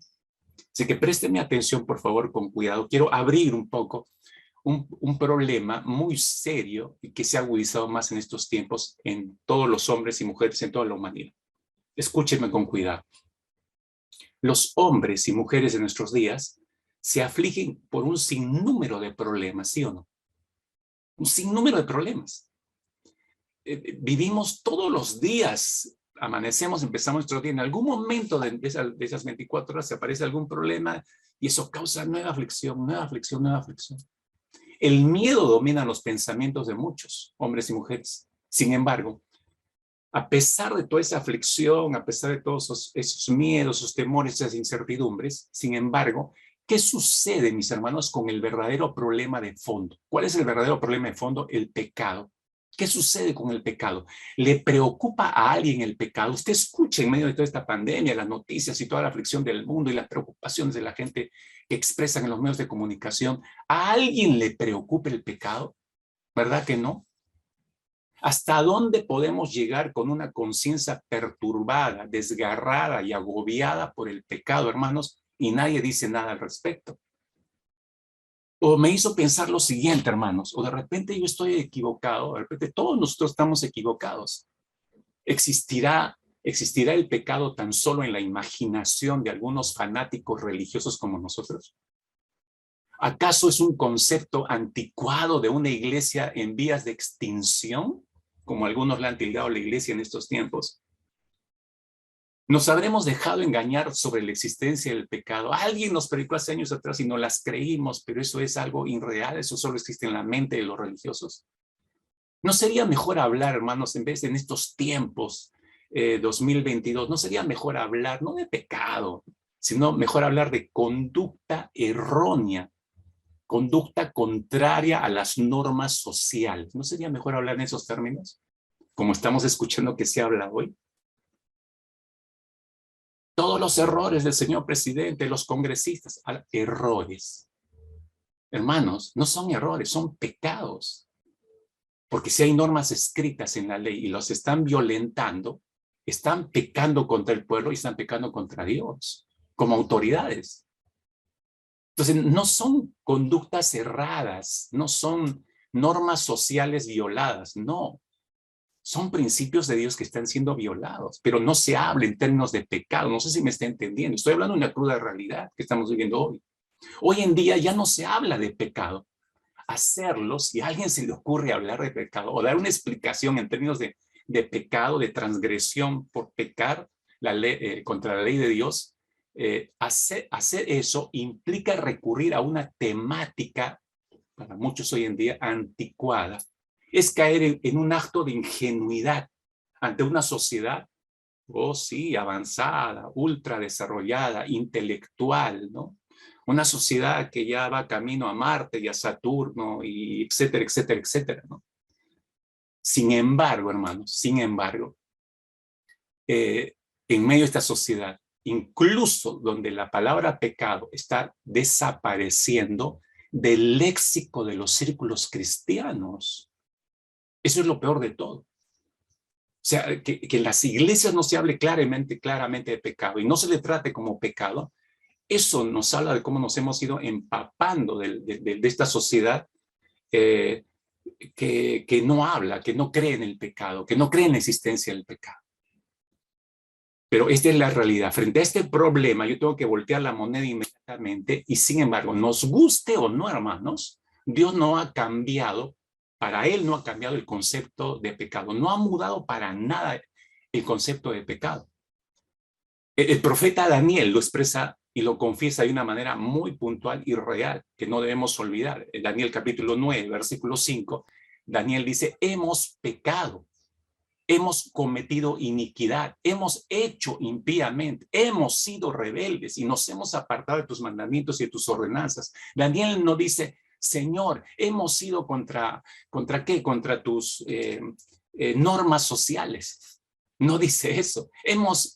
Speaker 1: Así que présteme atención, por favor, con cuidado. Quiero abrir un poco un problema muy serio y que se ha agudizado más en estos tiempos en todos los hombres y mujeres, en toda la humanidad. Escúchenme con cuidado. Los hombres y mujeres de nuestros días se afligen por un sinnúmero de problemas, ¿sí o no? Un sinnúmero de problemas. Vivimos todos los días, amanecemos, empezamos nuestro día, en algún momento de esas 24 horas se aparece algún problema y eso causa nueva aflicción, nueva aflicción, nueva aflicción. El miedo domina los pensamientos de muchos hombres y mujeres. Sin embargo, a pesar de toda esa aflicción, a pesar de todos esos miedos, esos temores, esas incertidumbres, sin embargo, ¿qué sucede, mis hermanos, con el verdadero problema de fondo? ¿Cuál es el verdadero problema de fondo? El pecado. ¿Qué sucede con el pecado? ¿Le preocupa a alguien el pecado? Usted escucha en medio de toda esta pandemia, las noticias y toda la aflicción del mundo y las preocupaciones de la gente que expresan en los medios de comunicación. ¿A alguien le preocupa el pecado? ¿Verdad que no? ¿Hasta dónde podemos llegar con una conciencia perturbada, desgarrada y agobiada por el pecado, hermanos? Y nadie dice nada al respecto. O me hizo pensar lo siguiente, hermanos, o de repente yo estoy equivocado, de repente todos nosotros estamos equivocados. ¿Existirá el pecado tan solo en la imaginación de algunos fanáticos religiosos como nosotros? ¿Acaso es un concepto anticuado de una iglesia en vías de extinción, como algunos le han tildado a la iglesia en estos tiempos? Nos habremos dejado engañar sobre la existencia del pecado. Alguien nos predicó hace años atrás y no las creímos, pero eso es algo irreal, eso solo existe en la mente de los religiosos. ¿No sería mejor hablar, hermanos, en vez de en estos tiempos 2022, no sería mejor hablar no de pecado, sino mejor hablar de conducta errónea, conducta contraria a las normas sociales? ¿No sería mejor hablar en esos términos, como estamos escuchando que se habla hoy? Todos los errores del señor presidente, los congresistas, errores. Hermanos, no son errores, son pecados. Porque si hay normas escritas en la ley y los están violentando, están pecando contra el pueblo y están pecando contra Dios, como autoridades. Entonces, no son conductas erradas, no son normas sociales violadas, no. Son principios de Dios que están siendo violados, pero no se habla en términos de pecado. No sé si me está entendiendo. Estoy hablando de una cruda realidad que estamos viviendo hoy. Hoy en día ya no se habla de pecado. Hacerlo, si a alguien se le ocurre hablar de pecado o dar una explicación en términos de pecado, de transgresión por pecar la ley, contra la ley de Dios, hacer eso implica recurrir a una temática, para muchos hoy en día, anticuada. Es caer en un acto de ingenuidad ante una sociedad, oh sí, avanzada, ultra desarrollada, intelectual, ¿no? Una sociedad que ya va camino a Marte y a Saturno, y etcétera, etcétera, etcétera, ¿no? Sin embargo, hermanos, sin embargo, en medio de esta sociedad, incluso donde la palabra pecado está desapareciendo del léxico de los círculos cristianos, eso es lo peor de todo. O sea, que en las iglesias no se hable claramente de pecado y no se le trate como pecado, eso nos habla de cómo nos hemos ido empapando de esta sociedad que no habla, que no cree en el pecado, que no cree en la existencia del pecado. Pero esta es la realidad. Frente a este problema, yo tengo que voltear la moneda inmediatamente y, sin embargo, nos guste o no, hermanos, Dios no ha cambiado, para Él no ha cambiado el concepto de pecado, no ha mudado para nada el concepto de pecado. El profeta Daniel lo expresa y lo confiesa de una manera muy puntual y real, que no debemos olvidar. En Daniel capítulo 9, versículo 5, Daniel dice, hemos pecado, hemos cometido iniquidad, hemos hecho impíamente, hemos sido rebeldes y nos hemos apartado de tus mandamientos y de tus ordenanzas. Daniel no dice, Señor, hemos sido ¿contra qué? Contra tus normas sociales. No dice eso. Hemos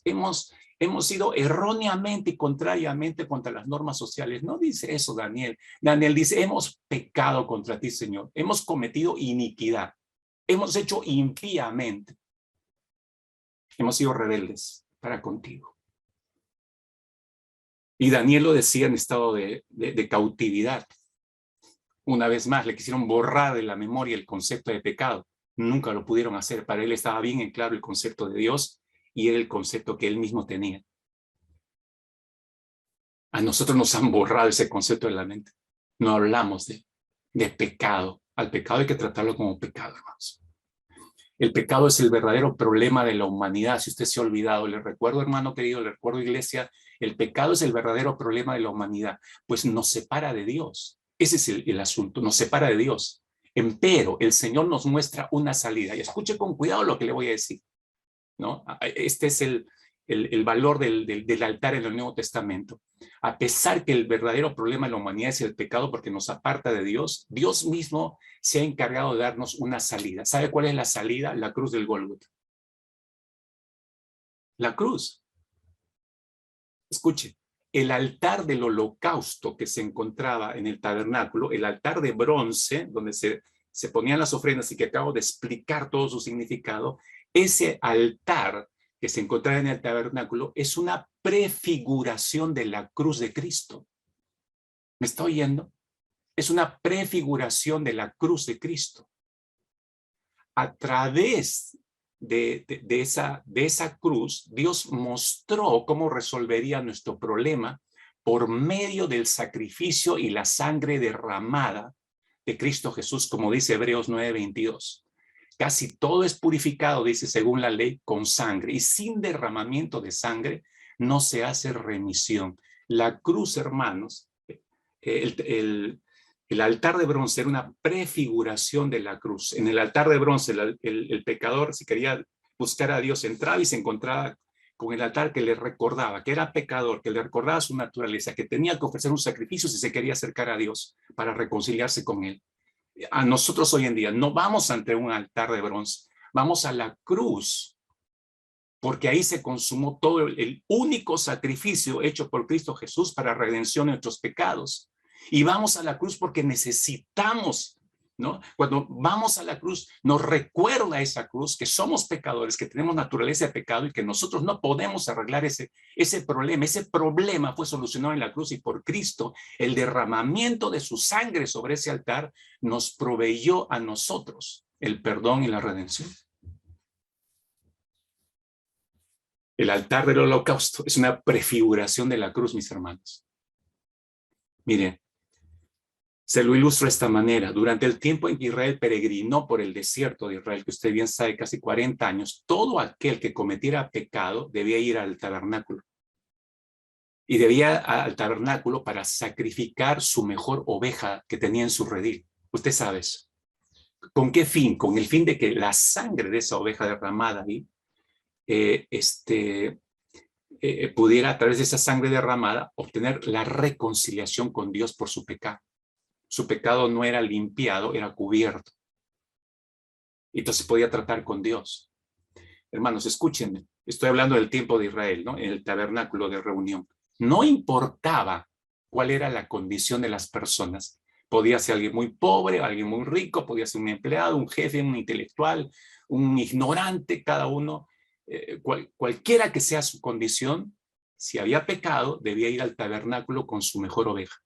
Speaker 1: sido erróneamente y contrariamente contra las normas sociales. No dice eso Daniel. Daniel dice, hemos pecado contra ti, Señor. Hemos cometido iniquidad. Hemos hecho impíamente. Hemos sido rebeldes para contigo. Y Daniel lo decía en estado de cautividad. Una vez más, le quisieron borrar de la memoria el concepto de pecado. Nunca lo pudieron hacer. Para él estaba bien en claro el concepto de Dios y era el concepto que él mismo tenía. A nosotros nos han borrado ese concepto de la mente. No hablamos de pecado. Al pecado hay que tratarlo como pecado, hermanos. El pecado es el verdadero problema de la humanidad. Si usted se ha olvidado, le recuerdo, hermano querido, le recuerdo, iglesia, el pecado es el verdadero problema de la humanidad, pues nos separa de Dios. Ese es el asunto, nos separa de Dios. Empero, el Señor nos muestra una salida. Y escuche con cuidado lo que le voy a decir, ¿no? Este es el valor del altar en el Nuevo Testamento. A pesar que el verdadero problema de la humanidad es el pecado porque nos aparta de Dios, Dios mismo se ha encargado de darnos una salida. ¿Sabe cuál es la salida? La cruz del Gólgota. La cruz. Escuche, el altar del holocausto que se encontraba en el tabernáculo, el altar de bronce, donde se ponían las ofrendas y que acabo de explicar todo su significado, ese altar que se encontraba en el tabernáculo es una prefiguración de la cruz de Cristo. ¿Me está oyendo? Es una prefiguración de la cruz de Cristo. A través de esa cruz, Dios mostró cómo resolvería nuestro problema por medio del sacrificio y la sangre derramada de Cristo Jesús, como dice Hebreos 9:22. casi todo es purificado, dice, según la ley, con sangre. Y sin derramamiento de sangre no se hace remisión. La cruz, hermanos, el altar de bronce era una prefiguración de la cruz. En el altar de bronce, el pecador, si quería buscar a Dios, entraba y se encontraba con el altar que le recordaba que era pecador, que le recordaba su naturaleza, que tenía que ofrecer un sacrificio si se quería acercar a Dios para reconciliarse con él. A nosotros hoy en día no vamos ante un altar de bronce, vamos a la cruz, porque ahí se consumó todo el único sacrificio hecho por Cristo Jesús para redención de nuestros pecados. Y vamos a la cruz porque necesitamos, ¿no? Cuando vamos a la cruz, nos recuerda esa cruz que somos pecadores, que tenemos naturaleza de pecado y que nosotros no podemos arreglar ese problema. Ese problema fue solucionado en la cruz y por Cristo, el derramamiento de su sangre sobre ese altar nos proveyó a nosotros el perdón y la redención. El altar del holocausto es una prefiguración de la cruz, mis hermanos. Miren, se lo ilustro de esta manera. Durante el tiempo en que Israel peregrinó por el desierto de Israel, que usted bien sabe, casi 40 años, todo aquel que cometiera pecado debía ir al tabernáculo. Y debía al tabernáculo para sacrificar su mejor oveja que tenía en su redil. Usted sabe eso. ¿Con qué fin? Con el fin de que la sangre de esa oveja derramada ahí pudiera, a través de esa sangre derramada, obtener la reconciliación con Dios por su pecado. Su pecado no era limpiado, era cubierto. Entonces podía tratar con Dios. Hermanos, escúchenme. Estoy hablando del tiempo de Israel, ¿no? En el tabernáculo de reunión. No importaba cuál era la condición de las personas. Podía ser alguien muy pobre, alguien muy rico, podía ser un empleado, un jefe, un intelectual, un ignorante, cada uno. Cualquiera que sea su condición, si había pecado, debía ir al tabernáculo con su mejor oveja.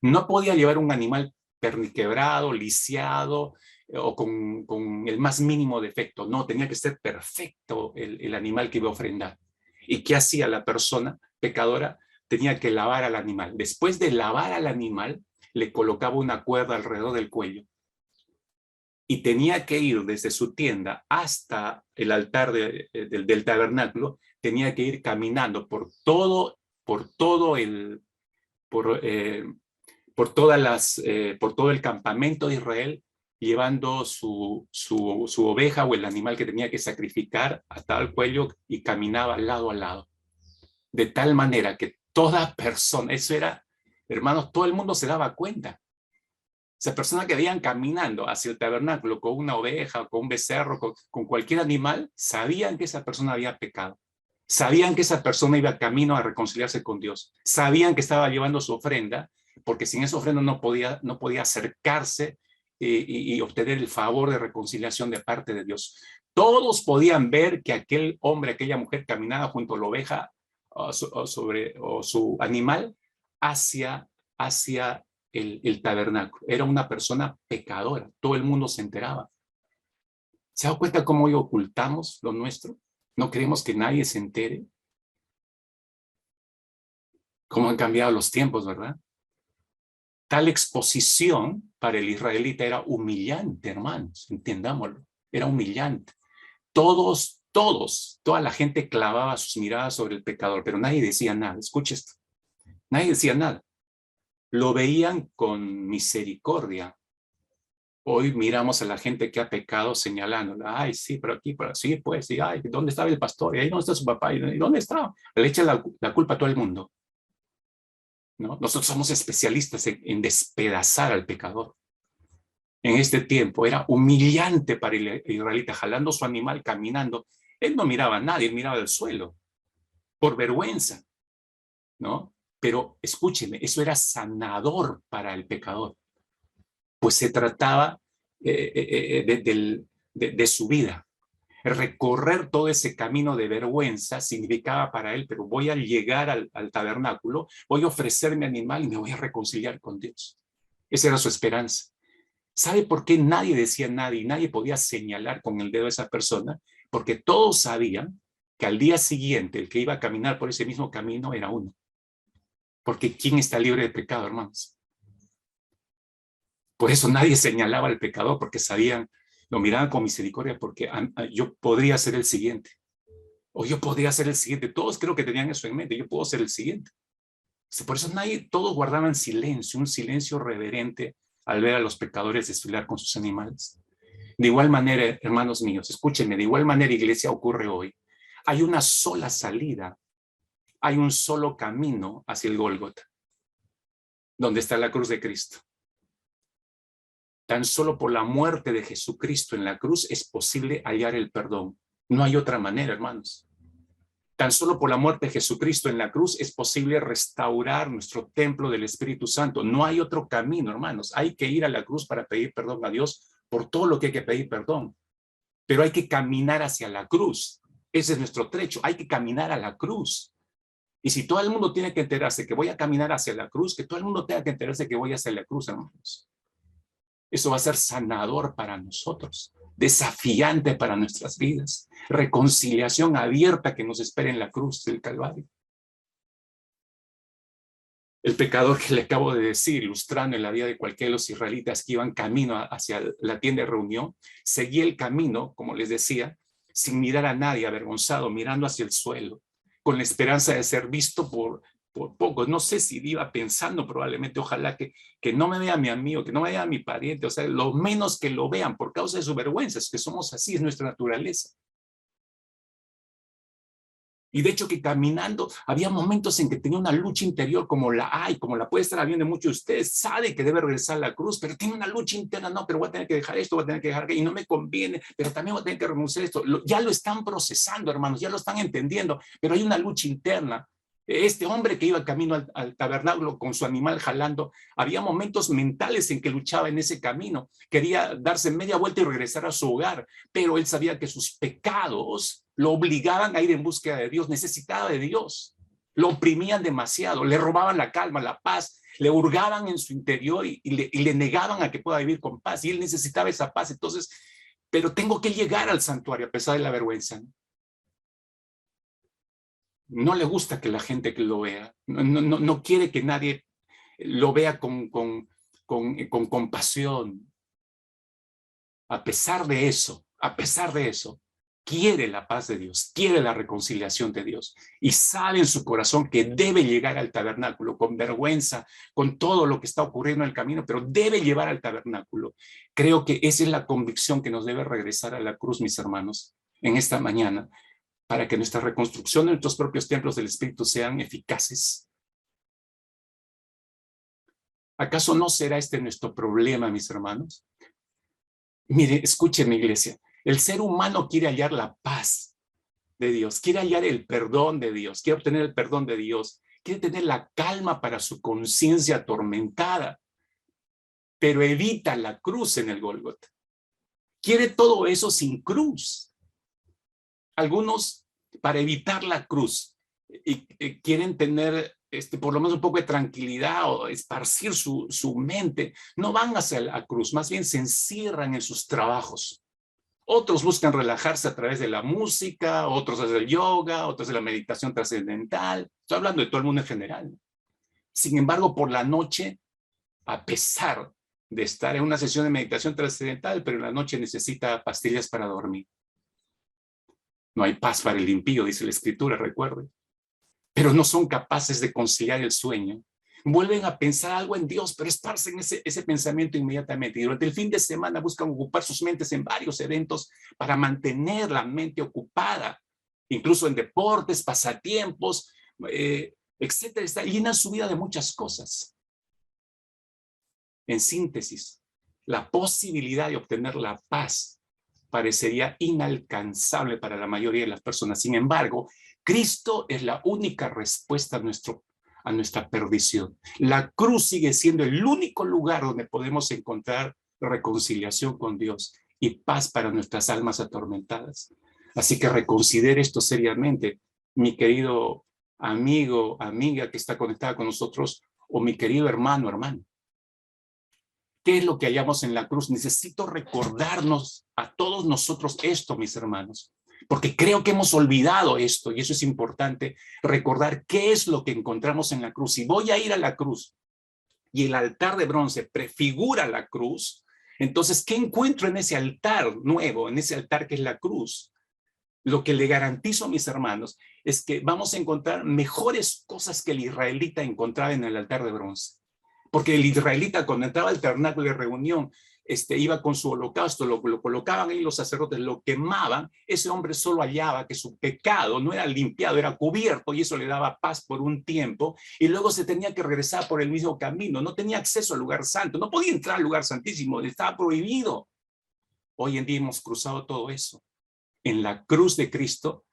Speaker 1: No podía llevar un animal perniquebrado, lisiado o con el más mínimo defecto. No, tenía que ser perfecto el animal que iba a ofrendar. ¿Y qué hacía la persona pecadora? Tenía que lavar al animal. Después de lavar al animal, le colocaba una cuerda alrededor del cuello y tenía que ir desde su tienda hasta el altar del tabernáculo, tenía que ir caminando por todo el campamento de Israel, llevando su oveja o el animal que tenía que sacrificar hasta el cuello y caminaba lado a lado. De tal manera que toda persona, eso era, hermanos, todo el mundo se daba cuenta. Esa persona que veían caminando hacia el tabernáculo con una oveja, con un becerro, con cualquier animal, sabían que esa persona había pecado. Sabían que esa persona iba camino a reconciliarse con Dios. Sabían que estaba llevando su ofrenda, porque sin esa ofrenda no podía acercarse y obtener el favor de reconciliación de parte de Dios. Todos podían ver que aquel hombre, aquella mujer caminaba junto a la oveja o su animal hacia el tabernáculo. Era una persona pecadora. Todo el mundo se enteraba. ¿Se da cuenta cómo hoy ocultamos lo nuestro? No queremos que nadie se entere. Cómo han cambiado los tiempos, ¿verdad? Tal exposición para el israelita era humillante, hermanos, entendámoslo. Era humillante. Toda la gente clavaba sus miradas sobre el pecador, pero nadie decía nada. Escuche esto. Nadie decía nada. Lo veían con misericordia. Hoy miramos a la gente que ha pecado señalándola. Ay, sí, pero aquí, pero sí, pues, sí, ay, ¿dónde estaba el pastor? ¿Y ahí dónde está su papá? ¿Y dónde está? Le echa la culpa a todo el mundo, ¿no? Nosotros somos especialistas en despedazar al pecador. En este tiempo era humillante para el israelita, jalando su animal, caminando. Él no miraba a nadie, él miraba al suelo, por vergüenza, ¿no? Pero escúcheme, eso era sanador para el pecador, pues se trataba de su vida. Recorrer todo ese camino de vergüenza significaba para él, pero voy a llegar al tabernáculo, voy a ofrecer mi animal y me voy a reconciliar con Dios. Esa era su esperanza. ¿Sabe por qué nadie decía nada y nadie podía señalar con el dedo a esa persona? Porque todos sabían que al día siguiente el que iba a caminar por ese mismo camino era uno. Porque ¿quién está libre de pecado, hermanos? Por eso nadie señalaba al pecador, porque sabían Lo miraban con misericordia porque yo podría ser el siguiente. O yo podría ser el siguiente. Todos creo que tenían eso en mente. Yo puedo ser el siguiente. Por eso todos guardaban silencio, un silencio reverente al ver a los pecadores desfilar con sus animales. De igual manera, hermanos míos, escúchenme, de igual manera, iglesia, ocurre hoy. Hay una sola salida, hay un solo camino hacia el Gólgota, donde está la cruz de Cristo. Tan solo por la muerte de Jesucristo en la cruz es posible hallar el perdón. No hay otra manera, hermanos. Tan solo por la muerte de Jesucristo en la cruz es posible restaurar nuestro templo del Espíritu Santo. No hay otro camino, hermanos. Hay que ir a la cruz para pedir perdón a Dios por todo lo que hay que pedir perdón. Pero hay que caminar hacia la cruz. Ese es nuestro trecho. Hay que caminar a la cruz. Y si todo el mundo tiene que enterarse que voy a caminar hacia la cruz, que todo el mundo tenga que enterarse que voy hacia la cruz, hermanos. Eso va a ser sanador para nosotros, desafiante para nuestras vidas, reconciliación abierta que nos espera en la cruz del Calvario. El pecador que le acabo de decir, ilustrando en la vida de cualquiera de los israelitas que iban camino hacia la tienda de reunión, seguía el camino, como les decía, sin mirar a nadie, avergonzado, mirando hacia el suelo, con la esperanza de ser visto por pocos. No sé si iba pensando probablemente, ojalá que no me vea mi amigo, que no me vea mi pariente, o sea, lo menos que lo vean por causa de su vergüenza, es que somos así, es nuestra naturaleza. Y de hecho que caminando había momentos en que tenía una lucha interior como la puede estar habiendo muchos de ustedes, sabe que debe regresar a la cruz, pero tiene una lucha interna, no, pero voy a tener que dejar esto, voy a tener que dejar aquello, y no me conviene, pero también voy a tener que renunciar a esto. Ya lo están procesando, hermanos, ya lo están entendiendo, pero hay una lucha interna. Este hombre que iba camino al tabernáculo con su animal jalando, había momentos mentales en que luchaba en ese camino, quería darse media vuelta y regresar a su hogar, pero él sabía que sus pecados lo obligaban a ir en búsqueda de Dios, necesitaba de Dios, lo oprimían demasiado, le robaban la calma, la paz, le hurgaban en su interior y le negaban a que pueda vivir con paz, y él necesitaba esa paz. Entonces, pero tengo que llegar al santuario a pesar de la vergüenza. No le gusta que la gente que lo vea, no quiere que nadie lo vea con compasión. A pesar de eso, quiere la paz de Dios, quiere la reconciliación de Dios y sabe en su corazón que debe llegar al tabernáculo con vergüenza, con todo lo que está ocurriendo en el camino, pero debe llevar al tabernáculo. Creo que esa es la convicción que nos debe regresar a la cruz, mis hermanos, en esta mañana, para que nuestra reconstrucción de nuestros propios templos del Espíritu sean eficaces. ¿Acaso no será este nuestro problema, mis hermanos? Mire, escuchen, iglesia, el ser humano quiere hallar la paz de Dios, quiere hallar el perdón de Dios, quiere obtener el perdón de Dios, quiere tener la calma para su conciencia atormentada, pero evita la cruz en el Gólgota. Quiere todo eso sin cruz. Algunos, para evitar la cruz, quieren tener por lo menos un poco de tranquilidad o esparcir su mente, no van hacia la cruz, más bien se encierran en sus trabajos. Otros buscan relajarse a través de la música, otros hacen el yoga, otros de la meditación trascendental. Estoy hablando de todo el mundo en general. Sin embargo, por la noche, a pesar de estar en una sesión de meditación trascendental, pero en la noche necesita pastillas para dormir. No hay paz para el impío, dice la Escritura, recuerden. Pero no son capaces de conciliar el sueño. Vuelven a pensar algo en Dios, pero esparcen ese pensamiento inmediatamente. Y durante el fin de semana buscan ocupar sus mentes en varios eventos para mantener la mente ocupada, incluso en deportes, pasatiempos, etcétera. Llenan su vida de muchas cosas. En síntesis, la posibilidad de obtener la paz parecería inalcanzable para la mayoría de las personas. Sin embargo, Cristo es la única respuesta a nuestra perdición. La cruz sigue siendo el único lugar donde podemos encontrar reconciliación con Dios y paz para nuestras almas atormentadas. Así que reconsidere esto seriamente, mi querido amigo, amiga que está conectada con nosotros, o mi querido hermano, hermana. ¿Qué es lo que hallamos en la cruz? Necesito recordarnos a todos nosotros esto, mis hermanos, porque creo que hemos olvidado esto, y eso es importante, recordar qué es lo que encontramos en la cruz. Si voy a ir a la cruz y el altar de bronce prefigura la cruz, Entonces, ¿qué encuentro en ese altar nuevo, en ese altar que es la cruz? Lo que le garantizo a mis hermanos es que vamos a encontrar mejores cosas que el israelita encontraba en el altar de bronce. Porque el israelita, cuando entraba al tabernáculo de reunión, iba con su holocausto, lo colocaban ahí los sacerdotes, lo quemaban. Ese hombre solo hallaba que su pecado no era limpiado, era cubierto, y eso le daba paz por un tiempo, y luego se tenía que regresar por el mismo camino. No tenía acceso al lugar santo, no podía entrar al lugar santísimo, estaba prohibido. Hoy en día hemos cruzado todo eso. En la cruz de Cristo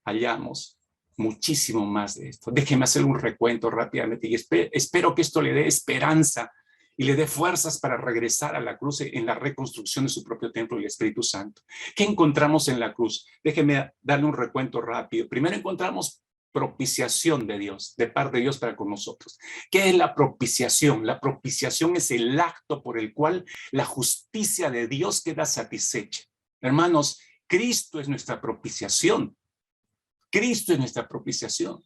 Speaker 1: hallamos muchísimo más de esto. Déjeme hacer un recuento rápidamente y espero que esto le dé esperanza y le dé fuerzas para regresar a la cruz en la reconstrucción de su propio templo y el Espíritu Santo. ¿Qué encontramos en la cruz? Déjeme darle un recuento rápido. Primero encontramos propiciación de Dios, de parte de Dios para con nosotros. ¿Qué es la propiciación? La propiciación es el acto por el cual la justicia de Dios queda satisfecha. Hermanos, Cristo es nuestra propiciación. Cristo es nuestra propiciación.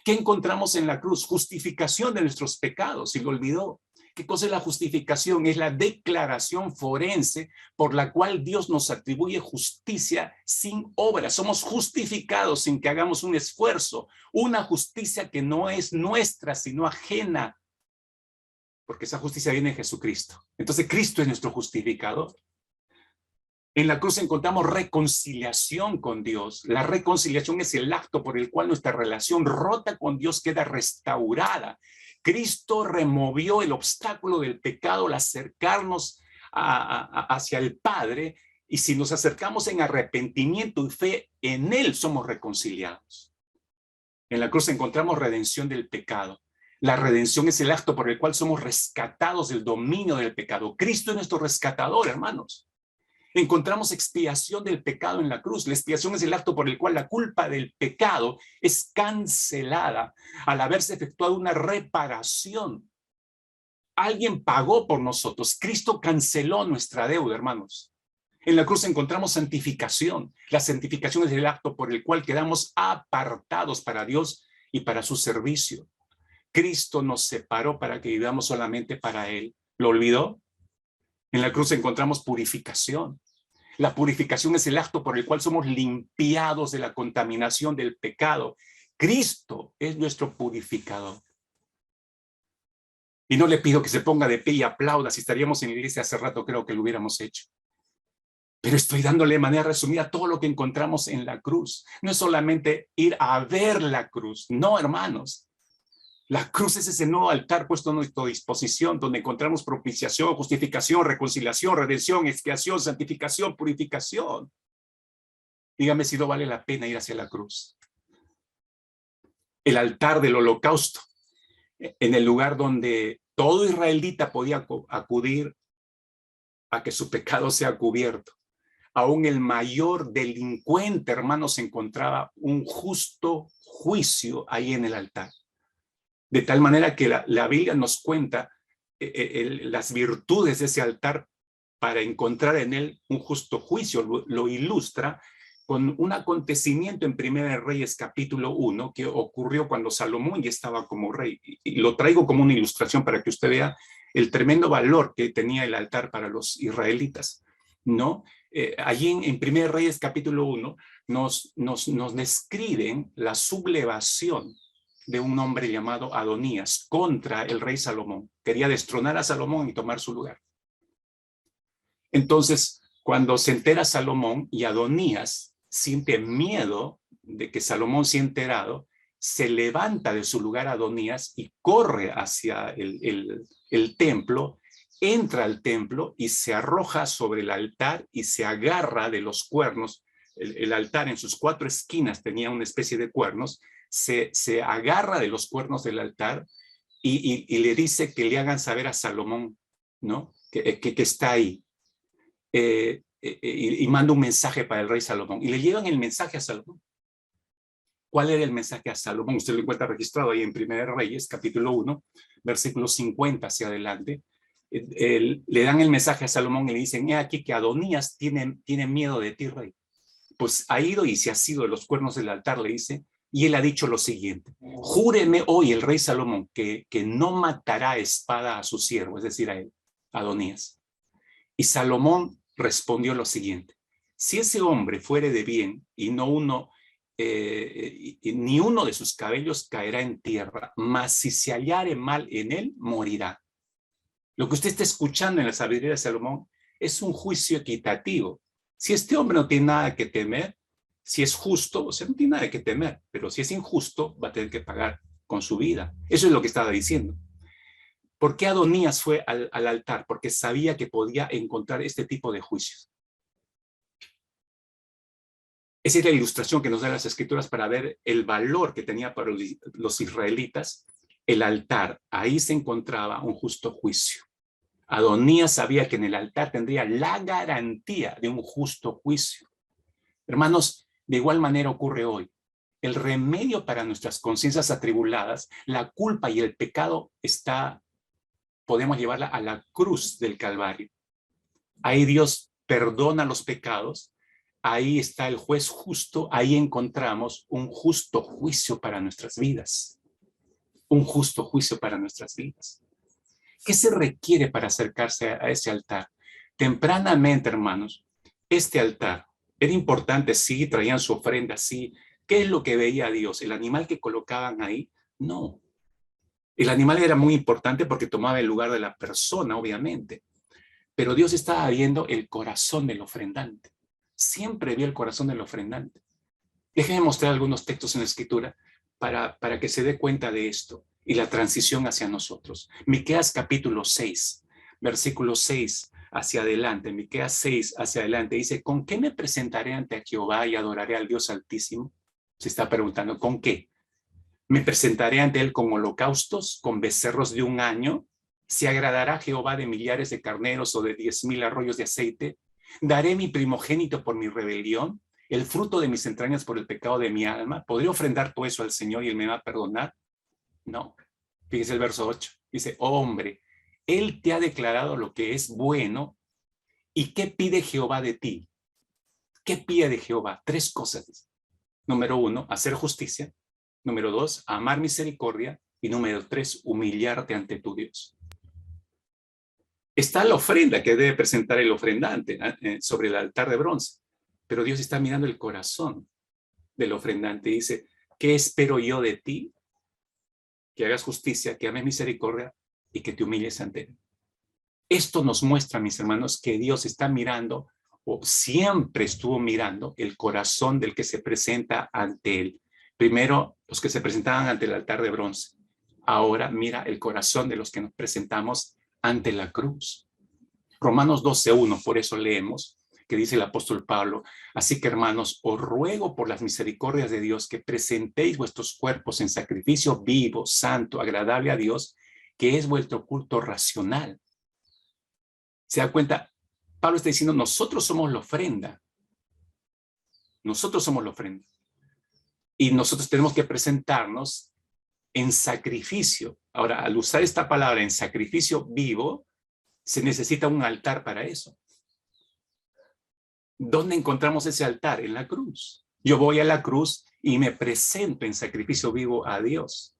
Speaker 1: ¿Qué encontramos en la cruz? Justificación de nuestros pecados, si lo olvidó. ¿Qué cosa es la justificación? Es la declaración forense por la cual Dios nos atribuye justicia sin obras. Somos justificados sin que hagamos un esfuerzo. Una justicia que no es nuestra, sino ajena. Porque esa justicia viene de Jesucristo. Entonces, Cristo es nuestro justificador. En la cruz encontramos reconciliación con Dios. La reconciliación es el acto por el cual nuestra relación rota con Dios queda restaurada. Cristo removió el obstáculo del pecado al acercarnos hacia el Padre, y si nos acercamos en arrepentimiento y fe en Él, somos reconciliados. En la cruz encontramos redención del pecado. La redención es el acto por el cual somos rescatados del dominio del pecado. Cristo es nuestro rescatador, hermanos. Encontramos expiación del pecado en la cruz. La expiación es el acto por el cual la culpa del pecado es cancelada al haberse efectuado una reparación. Alguien pagó por nosotros. Cristo canceló nuestra deuda, hermanos. En la cruz encontramos santificación. La santificación es el acto por el cual quedamos apartados para Dios y para su servicio. Cristo nos separó para que vivamos solamente para Él. ¿Lo olvidó? En la cruz encontramos purificación. La purificación es el acto por el cual somos limpiados de la contaminación del pecado. Cristo es nuestro purificador. Y no le pido que se ponga de pie y aplauda. Si estaríamos en la iglesia hace rato, creo que lo hubiéramos hecho. Pero estoy dándole de manera resumida todo lo que encontramos en la cruz. No es solamente ir a ver la cruz. No, hermanos. La cruz es ese nuevo altar puesto a nuestra disposición, donde encontramos propiciación, justificación, reconciliación, redención, expiación, santificación, purificación. Dígame si no vale la pena ir hacia la cruz. El altar del holocausto, en el lugar donde todo israelita podía acudir a que su pecado sea cubierto. Aún el mayor delincuente, hermanos, encontraba un justo juicio ahí en el altar. De tal manera que la Biblia nos cuenta las virtudes de ese altar para encontrar en él un justo juicio. Lo ilustra con un acontecimiento en Primera de Reyes capítulo 1 que ocurrió cuando Salomón ya estaba como rey. Y lo traigo como una ilustración para que usted vea el tremendo valor que tenía el altar para los israelitas, ¿no? Allí en Primera de Reyes capítulo 1 nos describen la sublevación de un hombre llamado Adonías contra el rey Salomón. Quería destronar a Salomón y tomar su lugar. Entonces, cuando se entera Salomón y Adonías siente miedo de que Salomón sea enterado, se levanta de su lugar Adonías y corre hacia el templo, entra al templo y se arroja sobre el altar y se agarra de los cuernos. El altar en sus 4 esquinas tenía una especie de cuernos. Se agarra de los cuernos del altar y le dice que le hagan saber a Salomón, ¿no? que está ahí. Y manda un mensaje para el rey Salomón. Y le llevan el mensaje a Salomón. ¿Cuál era el mensaje a Salomón? Usted lo encuentra registrado ahí en Primera de Reyes, capítulo 1, versículo 50 hacia adelante. Le dan el mensaje a Salomón y le dicen, he aquí que Adonías tiene miedo de ti, rey. Pues ha ido y se ha sido de los cuernos del altar, le dice, y él ha dicho lo siguiente: júreme hoy el rey Salomón que no matará a espada a su siervo, es decir, a él, Adonías. Y Salomón respondió lo siguiente: si ese hombre fuere de bien y no uno, ni uno de sus cabellos caerá en tierra, mas si se hallare mal en él, morirá. Lo que usted está escuchando en la sabiduría de Salomón es un juicio equitativo. Si este hombre no tiene nada que temer, si es justo, o sea, no tiene nada que temer, pero si es injusto, va a tener que pagar con su vida. Eso es lo que estaba diciendo. ¿Por qué Adonías fue al altar? Porque sabía que podía encontrar este tipo de juicios. Esa es la ilustración que nos dan las escrituras para ver el valor que tenía para los israelitas el altar. Ahí se encontraba un justo juicio. Adonías sabía que en el altar tendría la garantía de un justo juicio. Hermanos, de igual manera ocurre hoy. El remedio para nuestras conciencias atribuladas, la culpa y el pecado podemos llevarla a la cruz del Calvario. Ahí Dios perdona los pecados, ahí está el juez justo, ahí encontramos un justo juicio para nuestras vidas. Un justo juicio para nuestras vidas. ¿Qué se requiere para acercarse a ese altar? Tempranamente, hermanos, este altar era importante, sí, traían su ofrenda, sí. ¿Qué es lo que veía Dios? ¿El animal que colocaban ahí? No. El animal era muy importante porque tomaba el lugar de la persona, obviamente. Pero Dios estaba viendo el corazón del ofrendante. Siempre vio el corazón del ofrendante. Déjenme mostrar algunos textos en la Escritura para que se dé cuenta de esto y la transición hacia nosotros. Miqueas capítulo 6, versículo 6 hacia adelante. Miqueas 6 hacia adelante dice: ¿con qué me presentaré ante Jehová y adoraré al Dios Altísimo? Se está preguntando, ¿con qué? ¿Me presentaré ante él con holocaustos, con becerros de un año? ¿Se agradará Jehová de millares de carneros o de 10,000 arroyos de aceite? ¿Daré mi primogénito por mi rebelión, el fruto de mis entrañas por el pecado de mi alma? ¿Podré ofrendar todo eso al Señor y él me va a perdonar? No. Fíjese el verso 8. Dice: oh, hombre, él te ha declarado lo que es bueno. ¿Y qué pide Jehová de ti? ¿Qué pide de Jehová? 3 cosas. Número 1, hacer justicia. Número 2, amar misericordia. Y número 3, humillarte ante tu Dios. Está la ofrenda que debe presentar el ofrendante sobre el altar de bronce. Pero Dios está mirando el corazón del ofrendante y dice: ¿qué espero yo de ti? Que hagas justicia, que ames misericordia y que te humilles ante él. Esto nos muestra, mis hermanos, que Dios está mirando, o siempre estuvo mirando, el corazón del que se presenta ante él. Primero, los que se presentaban ante el altar de bronce. Ahora mira el corazón de los que nos presentamos ante la cruz. Romanos 12:1, por eso leemos, que dice el apóstol Pablo: así que, hermanos, os ruego por las misericordias de Dios que presentéis vuestros cuerpos en sacrificio vivo, santo, agradable a Dios, que es vuestro culto racional. ¿Se da cuenta? Pablo está diciendo: nosotros somos la ofrenda. Nosotros somos la ofrenda. Y nosotros tenemos que presentarnos en sacrificio. Ahora, al usar esta palabra en sacrificio vivo, se necesita un altar para eso. ¿Dónde encontramos ese altar? En la cruz. Yo voy a la cruz y me presento en sacrificio vivo a Dios.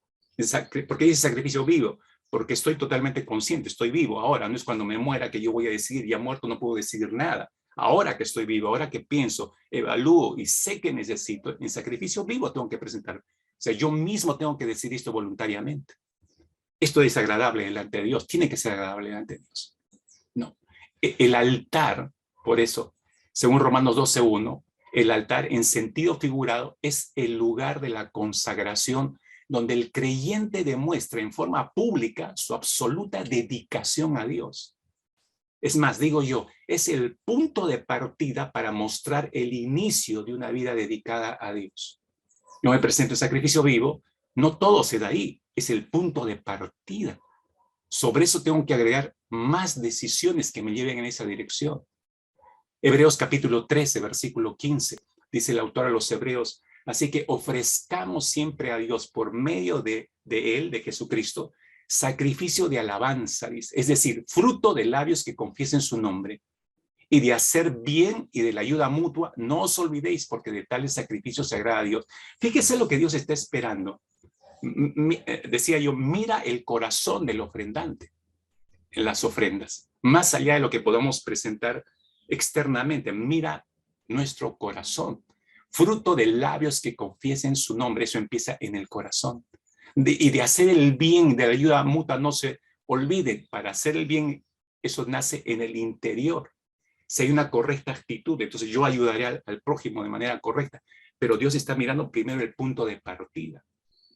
Speaker 1: ¿Por qué dice sacrificio vivo? Porque estoy totalmente consciente, estoy vivo ahora. No es cuando me muera que yo voy a decidir, ya muerto no puedo decidir nada. Ahora que estoy vivo, ahora que pienso, evalúo y sé que necesito, en sacrificio vivo tengo que presentar. O sea, yo mismo tengo que decidir esto voluntariamente. Esto es agradable delante de Dios, tiene que ser agradable delante de Dios. No. El altar, por eso, según Romanos 12:1, el altar en sentido figurado es el lugar de la consagración donde el creyente demuestra en forma pública su absoluta dedicación a Dios. Es más, digo yo, es el punto de partida para mostrar el inicio de una vida dedicada a Dios. Yo me presento en sacrificio vivo, no todo se da ahí, es el punto de partida. Sobre eso tengo que agregar más decisiones que me lleven en esa dirección. Hebreos capítulo 13, versículo 15, dice el autor a los Hebreos: así que ofrezcamos siempre a Dios por medio de él, de Jesucristo, sacrificio de alabanza, es decir, fruto de labios que confiesen su nombre, y de hacer bien y de la ayuda mutua, no os olvidéis, porque de tales sacrificios se agrada a Dios. Fíjese lo que Dios está esperando. Decía yo, mira el corazón del ofrendante en las ofrendas. más allá de lo que podamos presentar externamente. Mira nuestro corazón. Fruto de labios que confiesen su nombre, eso empieza en el corazón. Y de hacer el bien, de la ayuda mutua, no se olviden, para hacer el bien, eso nace en el interior. Si hay una correcta actitud, entonces yo ayudaré al prójimo de manera correcta, pero Dios está mirando primero el punto de partida.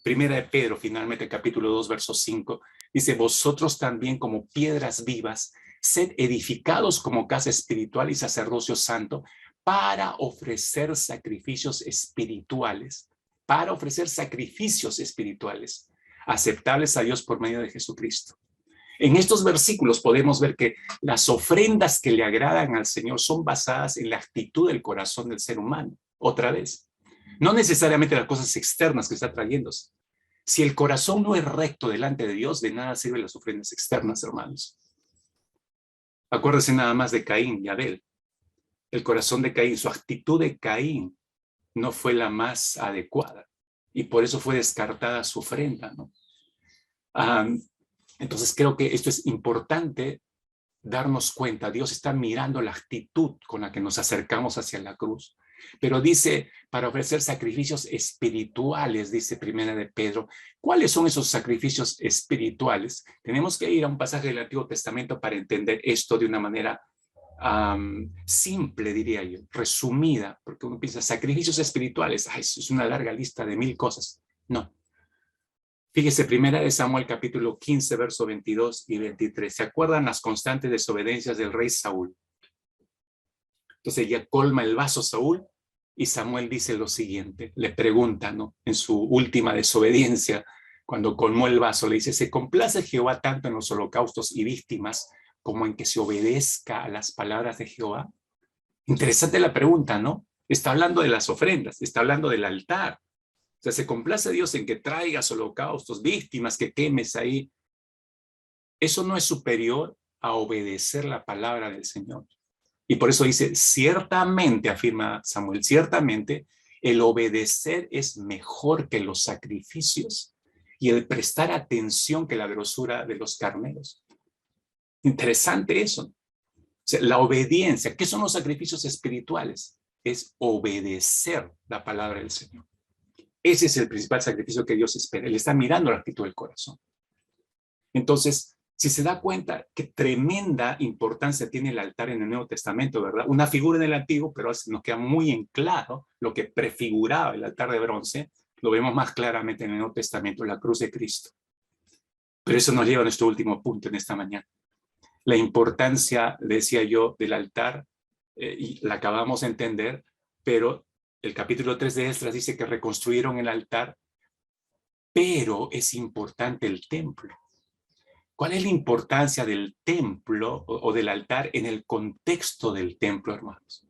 Speaker 1: Primera de Pedro, finalmente, capítulo 2, verso 5, dice, vosotros también como piedras vivas, sed edificados como casa espiritual y sacerdocio santo, para ofrecer sacrificios espirituales, aceptables a Dios por medio de Jesucristo. En estos versículos podemos ver que las ofrendas que le agradan al Señor son basadas en la actitud del corazón del ser humano. Otra vez, no necesariamente las cosas externas que está trayéndose. Si el corazón no es recto delante de Dios, de nada sirven las ofrendas externas, hermanos. Acuérdense nada más de Caín y Abel. El corazón de Caín, su actitud de Caín no fue la más adecuada y por eso fue descartada su ofrenda, ¿no? Entonces creo que esto es importante darnos cuenta. Dios está mirando la actitud con la que nos acercamos hacia la cruz. Pero dice, para ofrecer sacrificios espirituales, dice Primera de Pedro. ¿Cuáles son esos sacrificios espirituales? Tenemos que ir a un pasaje del Antiguo Testamento para entender esto de una manera simple, diría yo, resumida, porque uno piensa, sacrificios espirituales, es una larga lista de 1000 cosas. No. Fíjese, Primera de Samuel, capítulo 15, verso 22 y 23. ¿Se acuerdan las constantes desobediencias del rey Saúl? Entonces ya colma el vaso Saúl y Samuel dice lo siguiente, le pregunta, ¿no? En su última desobediencia, cuando colmó el vaso, le dice, ¿se complace Jehová tanto en los holocaustos y víctimas como en que se obedezca a las palabras de Jehová? Interesante la pregunta, ¿no? Está hablando de las ofrendas, está hablando del altar. O sea, ¿se complace Dios en que traigas holocaustos, víctimas, que quemes ahí? Eso no es superior a obedecer la palabra del Señor. Y por eso dice, ciertamente, afirma Samuel, ciertamente, el obedecer es mejor que los sacrificios y el prestar atención que la grosura de los carneros. Interesante eso. O sea, la obediencia, ¿qué son los sacrificios espirituales? Es obedecer la palabra del Señor. Ese es el principal sacrificio que Dios espera. Él está mirando la actitud del corazón. Entonces, si se da cuenta, qué tremenda importancia tiene el altar en el Nuevo Testamento, ¿verdad? Una figura en el Antiguo, pero nos queda muy en claro lo que prefiguraba el altar de bronce. Lo vemos más claramente en el Nuevo Testamento, la cruz de Cristo. Pero eso nos lleva a nuestro último punto en esta mañana. La importancia, decía yo, del altar, y la acabamos de entender, pero el capítulo 3 de Esdras dice que reconstruyeron el altar, pero es importante el templo. ¿Cuál es la importancia del templo o del altar en el contexto del templo, hermanos?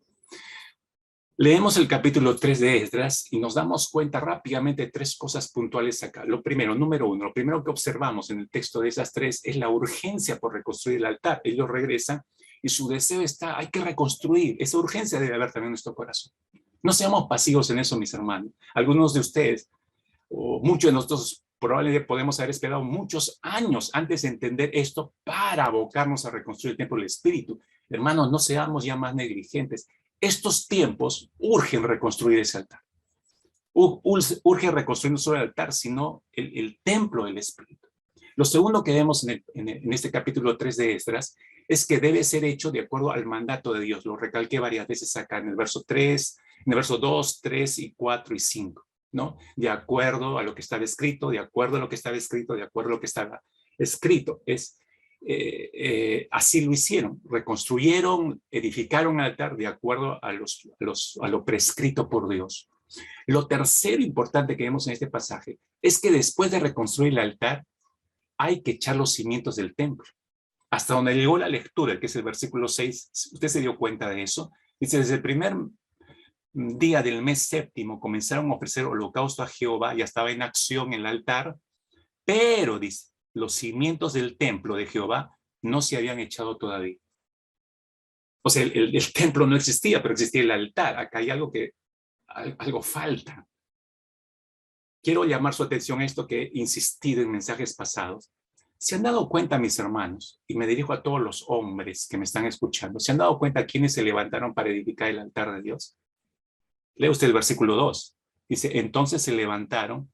Speaker 1: Leemos el capítulo 3 de Esdras y nos damos cuenta rápidamente de 3 cosas puntuales acá. Lo primero, número 1, lo primero que observamos en el texto de esas 3 es la urgencia por reconstruir el altar. Ellos regresan y su deseo está, hay que reconstruir. Esa urgencia debe haber también en nuestro corazón. No seamos pasivos en eso, mis hermanos. Algunos de ustedes, o muchos de nosotros, probablemente podemos haber esperado muchos años antes de entender esto para abocarnos a reconstruir el templo del Espíritu. Hermanos, no seamos ya más negligentes. Estos tiempos urgen reconstruir ese altar. Urge reconstruir no solo el altar, sino el templo del Espíritu. Lo segundo que vemos en este capítulo 3 de Esdras es que debe ser hecho de acuerdo al mandato de Dios. Lo recalqué varias veces acá en el verso 3, en el verso 2, 3 y 4 y 5. ¿No? De acuerdo a lo que estaba escrito, de acuerdo a lo que estaba escrito, de acuerdo a lo que estaba escrito. Así lo hicieron, reconstruyeron, edificaron el altar de acuerdo a lo prescrito por Dios. Lo tercero importante que vemos en este pasaje es que después de reconstruir el altar, hay que echar los cimientos del templo. Hasta donde llegó la lectura, que es el versículo 6, usted se dio cuenta de eso. Dice, desde el primer día del mes séptimo comenzaron a ofrecer holocausto a Jehová, ya estaba en acción el altar, pero dice, los cimientos del templo de Jehová no se habían echado todavía. O sea, el templo no existía, pero existía el altar. Acá hay algo falta. Quiero llamar su atención a esto que he insistido en mensajes pasados. ¿Se han dado cuenta, mis hermanos? Y me dirijo a todos los hombres que me están escuchando. ¿Se han dado cuenta quiénes se levantaron para edificar el altar de Dios? Lea usted el versículo 2. Dice, entonces se levantaron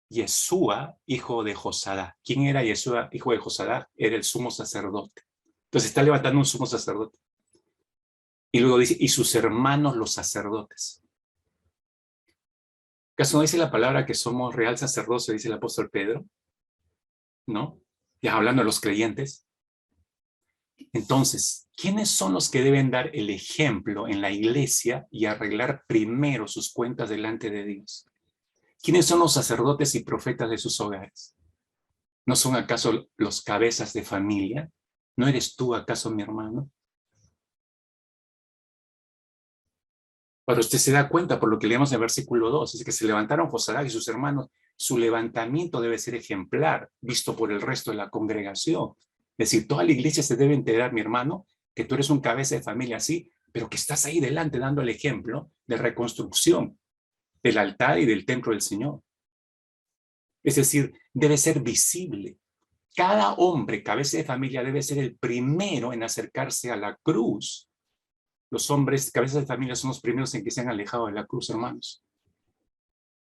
Speaker 1: Yeshua, hijo de Josadá. ¿Quién era Yeshua, hijo de Josadá? Era el sumo sacerdote. Entonces está levantando un sumo sacerdote. Y luego dice, y sus hermanos los sacerdotes. ¿Acaso no dice la palabra que somos real sacerdocio, dice el apóstol Pedro? ¿No? Ya hablando de los creyentes. Entonces, ¿quiénes son los que deben dar el ejemplo en la iglesia y arreglar primero sus cuentas delante de Dios? ¿Quiénes son los sacerdotes y profetas de sus hogares? ¿No son acaso los cabezas de familia? ¿No eres tú acaso mi hermano? Pero usted se da cuenta por lo que leemos en el versículo 2, es que se levantaron Josadac y sus hermanos. Su levantamiento debe ser ejemplar, visto por el resto de la congregación. Es decir, toda la iglesia se debe enterar, mi hermano, que tú eres un cabeza de familia así, pero que estás ahí delante dando el ejemplo de reconstrucción del altar y del templo del Señor. Es decir, debe ser visible. Cada hombre, cabeza de familia, debe ser el primero en acercarse a la cruz. Los hombres, cabezas de familia, son los primeros en que se han alejado de la cruz, hermanos.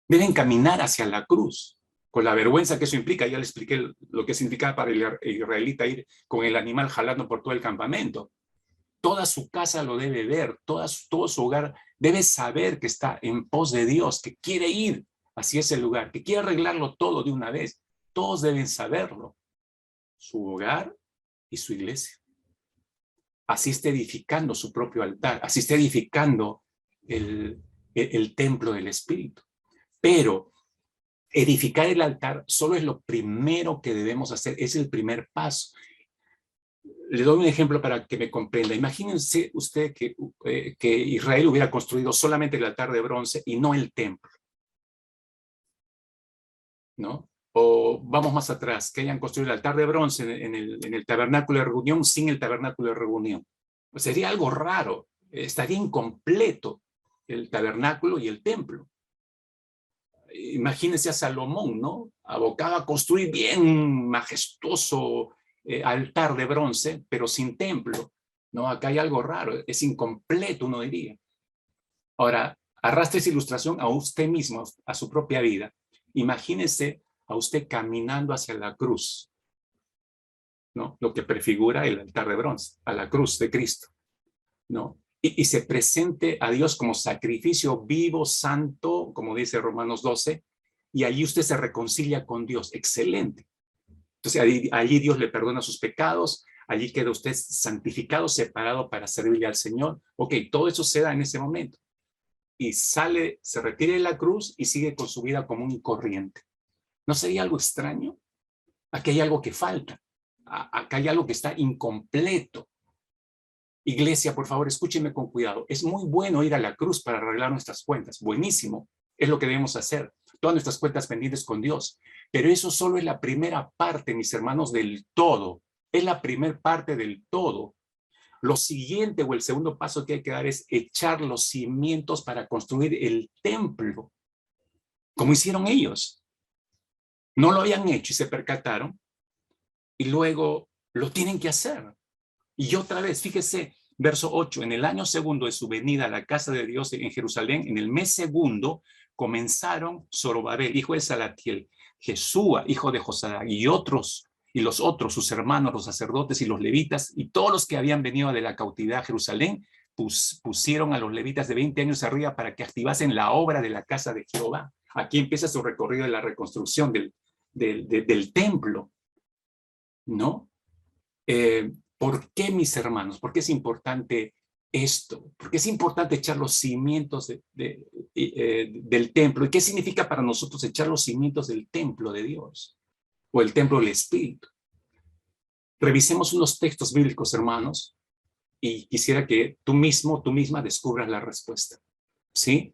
Speaker 1: Deben caminar hacia la cruz, con la vergüenza que eso implica. Ya le expliqué lo que significaba para el israelita ir con el animal jalando por todo el campamento. Toda su casa lo debe ver, todo su hogar debe saber que está en pos de Dios, que quiere ir hacia ese lugar, que quiere arreglarlo todo de una vez. Todos deben saberlo, su hogar y su iglesia. Así está edificando su propio altar, así está edificando el templo del Espíritu. Pero edificar el altar solo es lo primero que debemos hacer, es el primer paso. Le doy un ejemplo para que me comprenda. Imagínense usted que Israel hubiera construido solamente el altar de bronce y no el templo, ¿no? O vamos más atrás, que hayan construido el altar de bronce en el tabernáculo de reunión sin el tabernáculo de reunión. Pues sería algo raro, estaría incompleto el tabernáculo y el templo. Imagínense a Salomón, ¿no? Abocado a construir bien majestuoso altar de bronce, pero sin templo. No, acá hay algo raro, es incompleto, uno diría. Ahora, arrastre esa ilustración a usted mismo, a su propia vida. Imagínese a usted caminando hacia la cruz, ¿no? Lo que prefigura el altar de bronce, a la cruz de Cristo, ¿no? Y se presente a Dios como sacrificio vivo, santo, como dice Romanos 12, y allí usted se reconcilia con Dios. Excelente. Entonces, allí Dios le perdona sus pecados, allí queda usted santificado, separado para servirle al Señor. Ok, todo eso se da en ese momento. Y sale, se retira de la cruz y sigue con su vida común y corriente. ¿No sería algo extraño? Aquí hay algo que falta. Acá hay algo que está incompleto. Iglesia, por favor, escúchenme con cuidado. Es muy bueno ir a la cruz para arreglar nuestras cuentas. Buenísimo. Es lo que debemos hacer. Todas nuestras cuentas pendientes con Dios. Pero eso solo es la primera parte, mis hermanos, del todo. Es la primera parte del todo. Lo siguiente o el segundo paso que hay que dar es echar los cimientos para construir el templo, como hicieron ellos. No lo habían hecho y se percataron, y luego lo tienen que hacer. Y otra vez, fíjese, verso 8, en el año segundo de su venida a la casa de Dios en Jerusalén, en el mes segundo, comenzaron Zorobabel, hijo de Salatiel, Jesúa, hijo de Josadac, y los otros, sus hermanos, los sacerdotes y los levitas, y todos los que habían venido de la cautividad a Jerusalén, pusieron a los levitas de 20 años arriba para que activasen la obra de la casa de Jehová. Aquí empieza su recorrido de la reconstrucción del templo, ¿no? ¿Por qué, mis hermanos? ¿Por qué es importante esto? ¿Por qué es importante echar los cimientos del templo? ¿Y qué significa para nosotros echar los cimientos del templo de Dios? O el templo del Espíritu. Revisemos unos textos bíblicos, hermanos, y quisiera que tú misma descubras la respuesta. ¿Sí?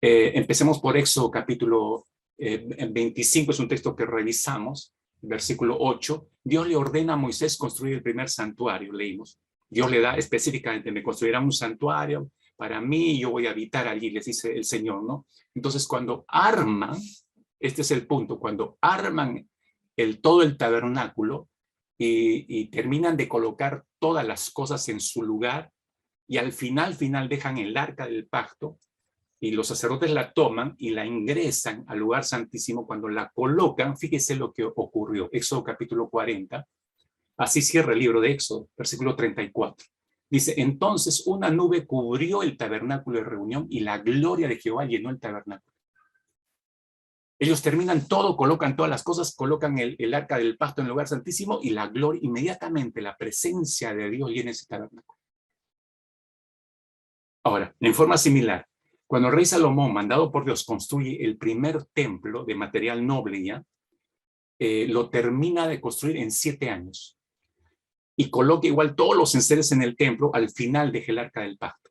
Speaker 1: Empecemos por Éxodo capítulo 25, es un texto que revisamos, versículo 8. Dios le ordena a Moisés construir el primer santuario, leímos. Dios le da específicamente, me construirán un santuario para mí y yo voy a habitar allí, les dice el Señor, ¿no? Entonces, cuando arman, este es el punto, cuando arman todo el tabernáculo y terminan de colocar todas las cosas en su lugar, y al final dejan el arca del pacto, y los sacerdotes la toman y la ingresan al lugar santísimo. Cuando la colocan, fíjese lo que ocurrió. Éxodo capítulo 40, así cierra el libro de Éxodo, versículo 34. Dice, entonces una nube cubrió el tabernáculo de reunión y la gloria de Jehová llenó el tabernáculo. Ellos terminan todo, colocan todas las cosas, colocan el arca del pacto en el lugar santísimo, y la gloria, inmediatamente la presencia de Dios llena ese tabernáculo. Ahora, en forma similar, cuando el rey Salomón, mandado por Dios, construye el primer templo de material noble ya, lo termina de construir en 7 años. Y coloca igual todos los enseres en el templo, al final deja el arca del pacto.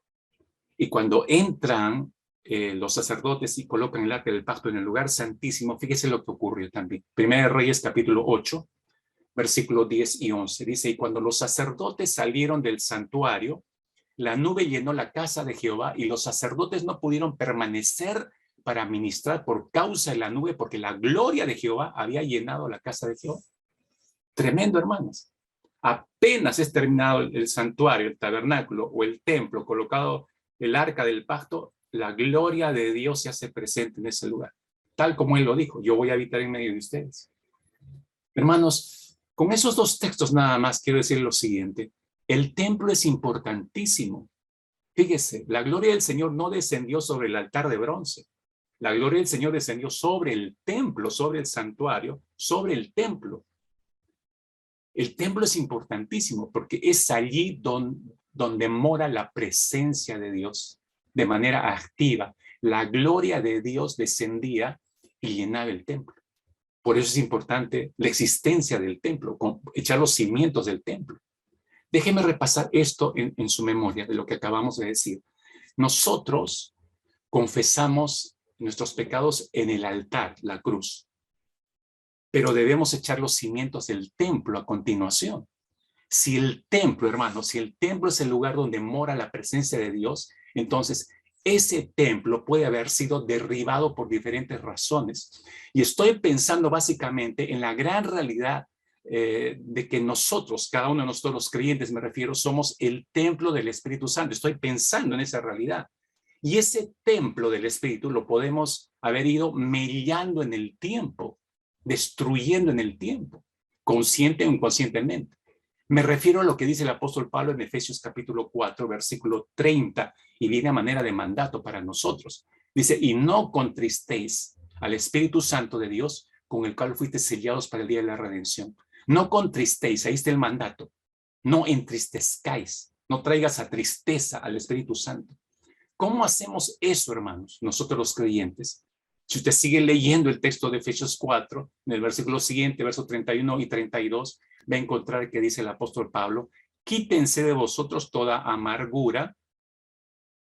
Speaker 1: Y cuando entran los sacerdotes y colocan el arca del pacto en el lugar santísimo, fíjese lo que ocurrió también. Primera de Reyes capítulo 8, versículos 10 y 11. Dice, y cuando los sacerdotes salieron del santuario, la nube llenó la casa de Jehová, y los sacerdotes no pudieron permanecer para ministrar por causa de la nube, porque la gloria de Jehová había llenado la casa de Jehová. Tremendo, hermanos. Apenas es terminado el santuario, el tabernáculo o el templo, colocado el arca del pacto, la gloria de Dios se hace presente en ese lugar. Tal como Él lo dijo, yo voy a habitar en medio de ustedes. Hermanos, con esos 2 textos nada más quiero decir lo siguiente. El templo es importantísimo. Fíjese, la gloria del Señor no descendió sobre el altar de bronce. La gloria del Señor descendió sobre el templo, sobre el santuario, sobre el templo. El templo es importantísimo porque es allí donde mora la presencia de Dios de manera activa. La gloria de Dios descendía y llenaba el templo. Por eso es importante la existencia del templo, echar los cimientos del templo. Déjeme repasar esto en su memoria de lo que acabamos de decir. Nosotros confesamos nuestros pecados en el altar, la cruz, pero debemos echar los cimientos del templo a continuación. Si el templo, hermanos, si el templo es el lugar donde mora la presencia de Dios, entonces ese templo puede haber sido derribado por diferentes razones. Y estoy pensando básicamente en la gran realidad de que nosotros, cada uno de nosotros los creyentes, me refiero, somos el templo del Espíritu Santo. Estoy pensando en esa realidad. Y ese templo del Espíritu lo podemos haber ido mellando en el tiempo, destruyendo en el tiempo, consciente o inconscientemente. Me refiero a lo que dice el apóstol Pablo en Efesios capítulo 4, versículo 30, y viene a manera de mandato para nosotros. Dice, y no contristéis al Espíritu Santo de Dios, con el cual fuiste sellados para el día de la redención. No contristéis, ahí está el mandato. No entristezcáis, no traigas a tristeza al Espíritu Santo. ¿Cómo hacemos eso, hermanos, nosotros los creyentes? Si usted sigue leyendo el texto de Efesios 4, en el versículo siguiente, versos 31 y 32, va a encontrar que dice el apóstol Pablo, quítense de vosotros toda amargura,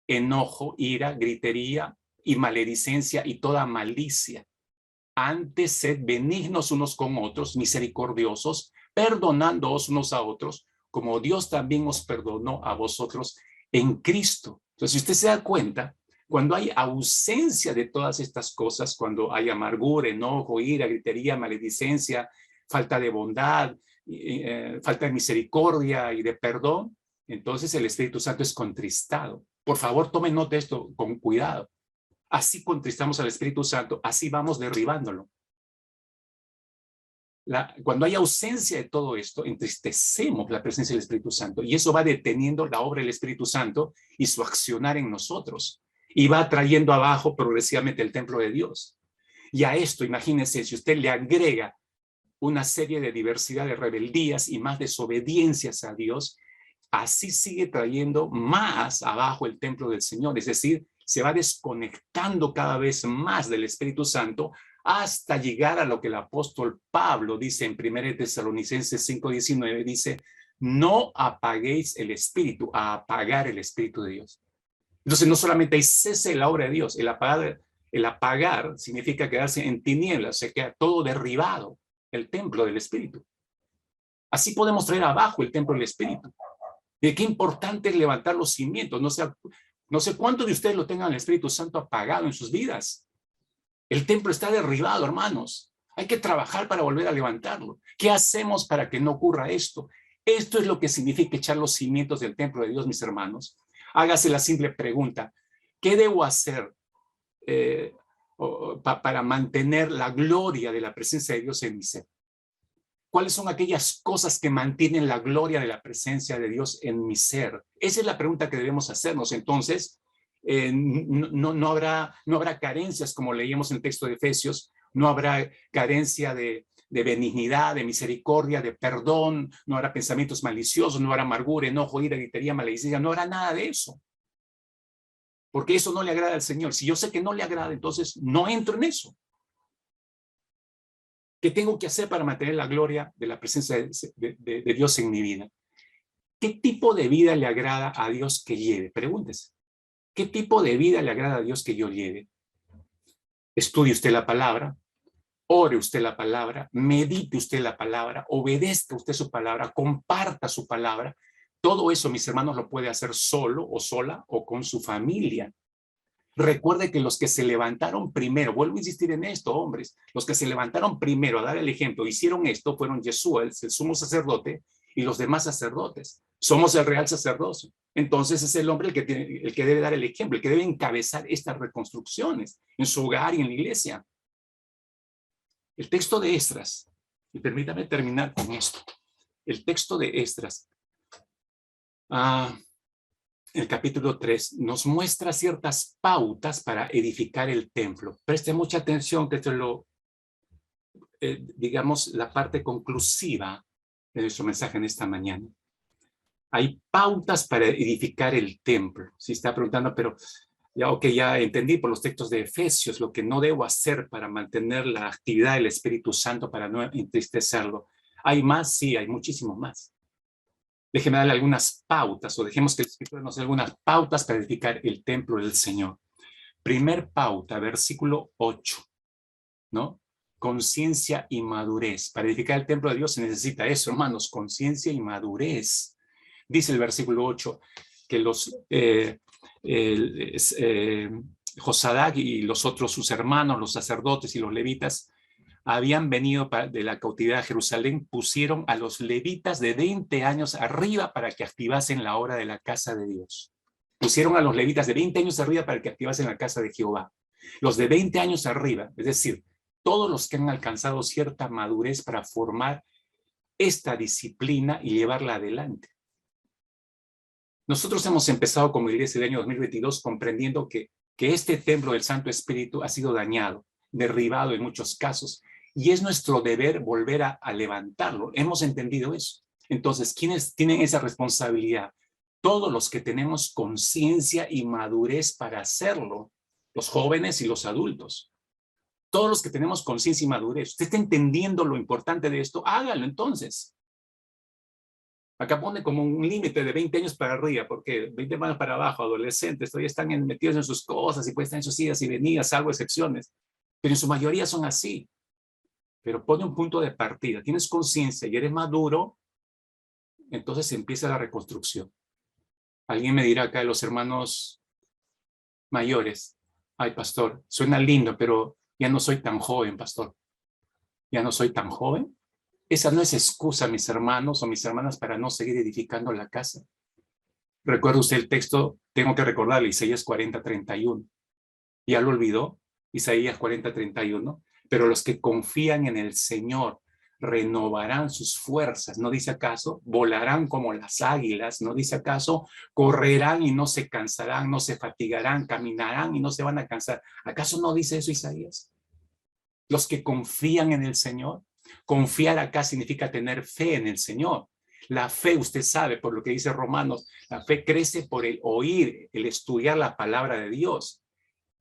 Speaker 1: enojo, ira, gritería y maledicencia y toda malicia. Antes sed benignos unos con otros, misericordiosos, perdonándoos unos a otros, como Dios también os perdonó a vosotros en Cristo. Entonces, si usted se da cuenta, cuando hay ausencia de todas estas cosas, cuando hay amargura, enojo, ira, gritería, maledicencia, falta de bondad, falta de misericordia y de perdón, entonces el Espíritu Santo es contristado. Por favor, tomen nota de esto con cuidado. Así contristamos al Espíritu Santo, así vamos derribándolo. Cuando hay ausencia de todo esto, entristecemos la presencia del Espíritu Santo, y eso va deteniendo la obra del Espíritu Santo y su accionar en nosotros, y va trayendo abajo progresivamente el templo de Dios. Y a esto, imagínense, si usted le agrega una serie de diversidad de rebeldías y más desobediencias a Dios, así sigue trayendo más abajo el templo del Señor, es decir, se va desconectando cada vez más del Espíritu Santo hasta llegar a lo que el apóstol Pablo dice en 1 Tesalonicenses 5:19, dice, no apaguéis el Espíritu, a apagar el Espíritu de Dios. Entonces no solamente hay cese en la obra de Dios, el apagar significa quedarse en tinieblas, se queda todo derribado, el templo del Espíritu. Así podemos traer abajo el templo del Espíritu. Y qué importante es levantar los cimientos. No sé cuántos de ustedes lo tengan el Espíritu Santo apagado en sus vidas. El templo está derribado, hermanos. Hay que trabajar para volver a levantarlo. ¿Qué hacemos para que no ocurra esto? Esto es lo que significa echar los cimientos del templo de Dios, mis hermanos. Hágase la simple pregunta: ¿qué debo hacer para mantener la gloria de la presencia de Dios en mi ser? ¿Cuáles son aquellas cosas que mantienen la gloria de la presencia de Dios en mi ser? Esa es la pregunta que debemos hacernos. Entonces, no habrá carencias, como leíamos en el texto de Efesios. No habrá carencia de benignidad, de misericordia, de perdón. No habrá pensamientos maliciosos, no habrá amargura, enojo, ira, gritería, maledicencia. No habrá nada de eso, porque eso no le agrada al Señor. Si yo sé que no le agrada, entonces no entro en eso. ¿Qué tengo que hacer para mantener la gloria de la presencia de Dios en mi vida? ¿Qué tipo de vida le agrada a Dios que lleve? Pregúntese. ¿Qué tipo de vida le agrada a Dios que yo lleve? Estudie usted la palabra, ore usted la palabra, medite usted la palabra, obedezca usted su palabra, comparta su palabra. Todo eso, mis hermanos, lo puede hacer solo o sola o con su familia. Recuerde que los que se levantaron primero, vuelvo a insistir en esto, hombres, los que se levantaron primero a dar el ejemplo, hicieron esto, fueron Yeshua, el sumo sacerdote, y los demás sacerdotes. Somos el real sacerdocio. Entonces es el hombre el que debe dar el ejemplo, el que debe encabezar estas reconstrucciones en su hogar y en la iglesia. El texto de Esdras, y permítame terminar con esto, el texto de Esdras, el capítulo 3 nos muestra ciertas pautas para edificar el templo. Preste mucha atención, que esto es digamos, la parte conclusiva de nuestro mensaje en esta mañana. Hay pautas para edificar el templo. Si está preguntando, pero ya entendí por los textos de Efesios lo que no debo hacer para mantener la actividad del Espíritu Santo, para no entristecerlo. ¿Hay más? Sí, hay muchísimo más. Déjeme darle algunas pautas, o dejemos que el Espíritu nos dé algunas pautas para edificar el templo del Señor. Primer pauta, versículo 8, ¿no? Conciencia y madurez. Para edificar el templo de Dios se necesita eso, hermanos, conciencia y madurez. Dice el versículo 8 que Josadac y los otros, sus hermanos, los sacerdotes y los levitas, habían venido de la cautividad a Jerusalén, pusieron a los levitas de 20 años arriba para que activasen la obra de la casa de Dios. Pusieron a los levitas de 20 años arriba para que activasen la casa de Jehová. Los de 20 años arriba, es decir, todos los que han alcanzado cierta madurez para formar esta disciplina y llevarla adelante. Nosotros hemos empezado como iglesia el año 2022 comprendiendo que este templo del Santo Espíritu ha sido dañado, derribado en muchos casos, y es nuestro deber volver a levantarlo. Hemos entendido eso. Entonces, ¿quiénes tienen esa responsabilidad? Todos los que tenemos conciencia y madurez para hacerlo, los jóvenes y los adultos. Todos los que tenemos conciencia y madurez. Usted está entendiendo lo importante de esto, hágalo entonces. Acá pone como un límite de 20 años para arriba, porque 20 años para abajo, adolescentes, todavía están metidos en sus cosas y pues están en sus idas y venidas, salvo excepciones. Pero en su mayoría son así. Pero pone un punto de partida. Tienes conciencia y eres maduro, entonces empieza la reconstrucción. Alguien me dirá acá de los hermanos mayores: ay, pastor, suena lindo, pero ya no soy tan joven, pastor. Ya no soy tan joven. Esa no es excusa, mis hermanos o mis hermanas, para no seguir edificando la casa. ¿Recuerda usted el texto? Tengo que recordarle, Isaías 40:31. ¿Ya lo olvidó? Isaías 40:31. Pero los que confían en el Señor renovarán sus fuerzas. ¿No dice acaso? Volarán como las águilas. ¿No dice acaso? Correrán y no se cansarán, no se fatigarán, caminarán y no se van a cansar. ¿Acaso no dice eso Isaías? Los que confían en el Señor. Confiar acá significa tener fe en el Señor. La fe, usted sabe, por lo que dice Romanos, la fe crece por el oír, el estudiar la palabra de Dios.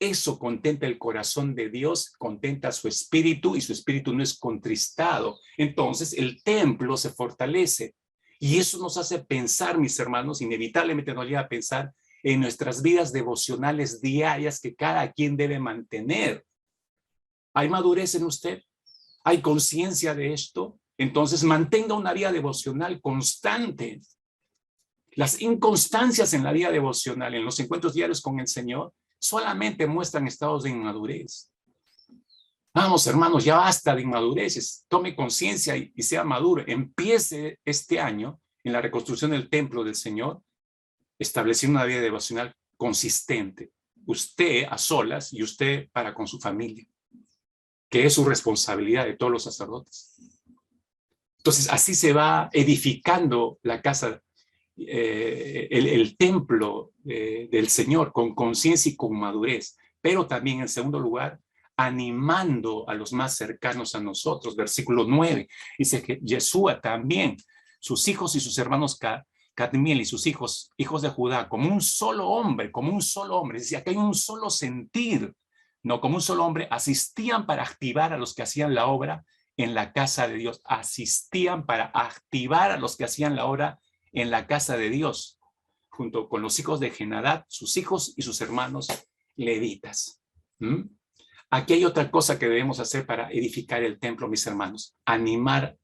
Speaker 1: Eso contenta el corazón de Dios, contenta su espíritu, y su espíritu no es contristado. Entonces el templo se fortalece. Y eso nos hace pensar, mis hermanos, inevitablemente nos lleva a pensar en nuestras vidas devocionales diarias que cada quien debe mantener. ¿Hay madurez en usted? ¿Hay conciencia de esto? Entonces mantenga una vida devocional constante. Las inconstancias en la vida devocional, en los encuentros diarios con el Señor, solamente muestran estados de inmadurez. Vamos, hermanos, ya basta de inmadureces. Tome conciencia y sea maduro. Empiece este año en la reconstrucción del templo del Señor, estableciendo una vida devocional consistente. Usted a solas y usted para con su familia, que es su responsabilidad de todos los sacerdotes. Entonces, así se va edificando la casa, el templo del Señor con conciencia y con madurez, pero también en segundo lugar, animando a los más cercanos a nosotros. Versículo 9, dice que Yeshua también, sus hijos y sus hermanos Cadmiel y sus hijos, hijos de Judá, como un solo hombre, decía que hay un solo sentir, no, como un solo hombre, asistían para activar a los que hacían la obra en la casa de Dios, asistían para activar a los que hacían la obra en la casa de Dios, junto con los hijos de Genadad, sus hijos y sus hermanos levitas. ¿Mm? Aquí hay otra cosa que debemos hacer para edificar el templo, mis hermanos, animar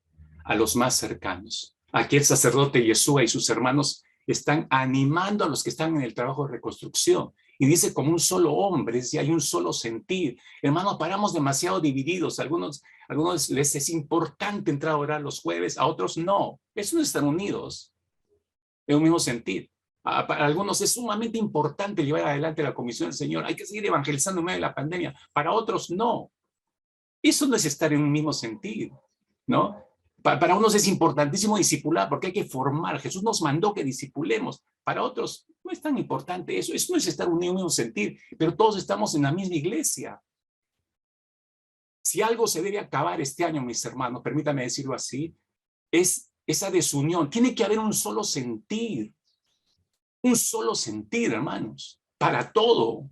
Speaker 1: a los más cercanos. Aquí el sacerdote Yeshua y sus hermanos están animando a los que están en el trabajo de reconstrucción. Y dice como un solo hombre, si hay un solo sentir. Hermanos, paramos demasiado divididos. Algunos les es importante entrar a orar los jueves, a otros no. Eso no están unidos en un mismo sentir. Para algunos es sumamente importante llevar adelante la comisión del Señor. Hay que seguir evangelizando en medio de la pandemia. Para otros no. Eso no es estar en un mismo sentir, ¿no? Para unos es importantísimo discipular porque hay que formar. Jesús nos mandó que discipulemos. Para otros no es tan importante eso. Eso no es estar unidos en un mismo sentir, pero todos estamos en la misma iglesia. Si algo se debe acabar este año, mis hermanos, permítame decirlo así, es esa desunión. Tiene que haber un solo sentir, hermanos, para todo.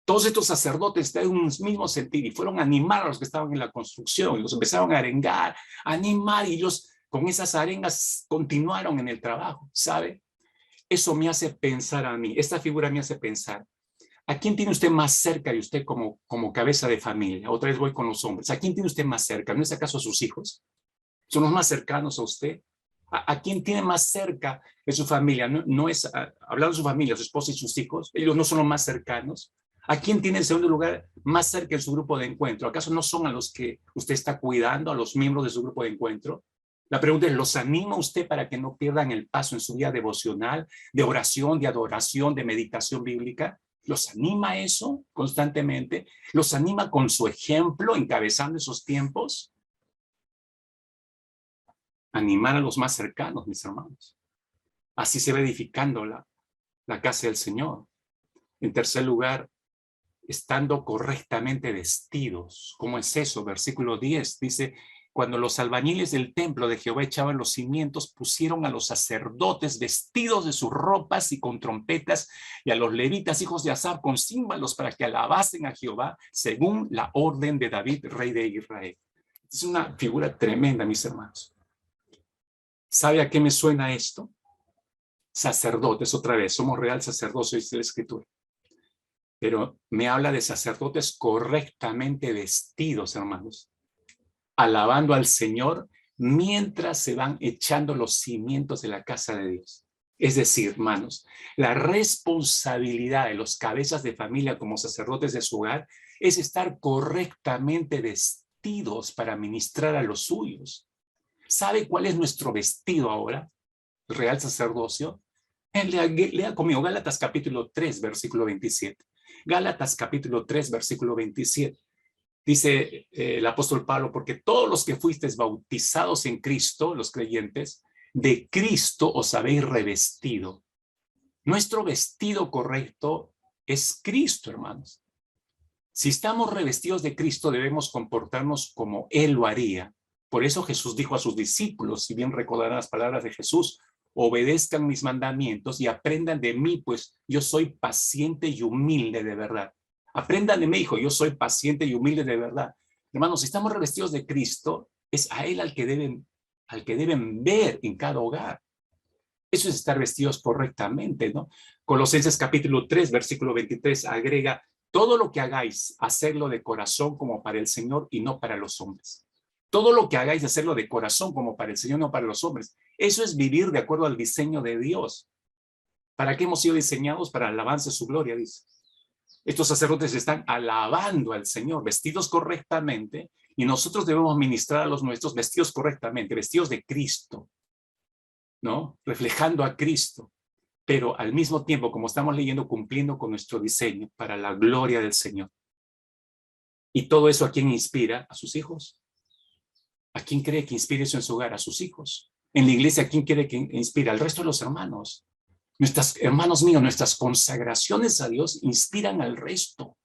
Speaker 1: Todos estos sacerdotes están en un mismo sentir y fueron a animar a los que estaban en la construcción y los empezaron a arengar, a animar, y ellos con esas arengas continuaron en el trabajo, ¿sabe? Eso me hace pensar a mí, esta figura me hace pensar, ¿a quién tiene usted más cerca de usted como cabeza de familia? Otra vez voy con los hombres. ¿A quién tiene usted más cerca? ¿No es acaso a sus hijos? ¿Son los más cercanos a usted? ¿A quién tiene más cerca de su familia? No es, hablando de su familia, su esposa y sus hijos, ellos no son los más cercanos. ¿A quién tiene en segundo lugar más cerca en su grupo de encuentro? ¿Acaso no son a los que usted está cuidando, a los miembros de su grupo de encuentro? La pregunta es, ¿los anima usted para que no pierdan el paso en su vida devocional, de oración, de adoración, de meditación bíblica? ¿Los anima eso constantemente? ¿Los anima con su ejemplo, encabezando esos tiempos? Animar a los más cercanos, mis hermanos. Así se va edificando la casa del Señor. En tercer lugar, estando correctamente vestidos. ¿Cómo es eso? Versículo 10 dice, cuando los albañiles del templo de Jehová echaban los cimientos, pusieron a los sacerdotes vestidos de sus ropas y con trompetas, y a los levitas, hijos de Asaf, con címbalos para que alabasen a Jehová, según la orden de David, rey de Israel. Es una figura tremenda, mis hermanos. ¿Sabe a qué me suena esto? Sacerdotes, otra vez, somos real sacerdocio, dice la Escritura. Pero me habla de sacerdotes correctamente vestidos, hermanos, alabando al Señor mientras se van echando los cimientos de la casa de Dios. Es decir, hermanos, la responsabilidad de los cabezas de familia como sacerdotes de su hogar es estar correctamente vestidos para ministrar a los suyos. ¿Sabe cuál es nuestro vestido ahora? Real sacerdocio. Lea conmigo Gálatas capítulo 3, versículo 27. Gálatas capítulo 3, versículo 27. Dice el apóstol Pablo, porque todos los que fuisteis bautizados en Cristo, los creyentes, de Cristo os habéis revestido. Nuestro vestido correcto es Cristo, hermanos. Si estamos revestidos de Cristo, debemos comportarnos como Él lo haría. Por eso Jesús dijo a sus discípulos, si bien recordarán las palabras de Jesús, obedezcan mis mandamientos y aprendan de mí, pues yo soy paciente y humilde de verdad. Aprendan de mí, hijo, yo soy paciente y humilde de verdad. Hermanos, si estamos revestidos de Cristo, es a Él al que deben ver en cada hogar. Eso es estar vestidos correctamente, ¿no? Colosenses capítulo 3, versículo 23, agrega, todo lo que hagáis, hacerlo de corazón como para el Señor y no para los hombres. Todo lo que hagáis, hacerlo de corazón como para el Señor, no para los hombres. Eso es vivir de acuerdo al diseño de Dios. ¿Para qué hemos sido diseñados? Para el avance de su gloria, dice. Estos sacerdotes están alabando al Señor, vestidos correctamente, y nosotros debemos ministrar a los nuestros vestidos correctamente, vestidos de Cristo, ¿no? Reflejando a Cristo, pero al mismo tiempo, como estamos leyendo, cumpliendo con nuestro diseño para la gloria del Señor. Y todo eso, ¿a quién inspira? A sus hijos. ¿A quién cree que inspire eso en su hogar? A sus hijos. En la iglesia, ¿a quién quiere que inspire? Al resto de los hermanos. Hermanos míos, nuestras consagraciones a Dios inspiran al resto.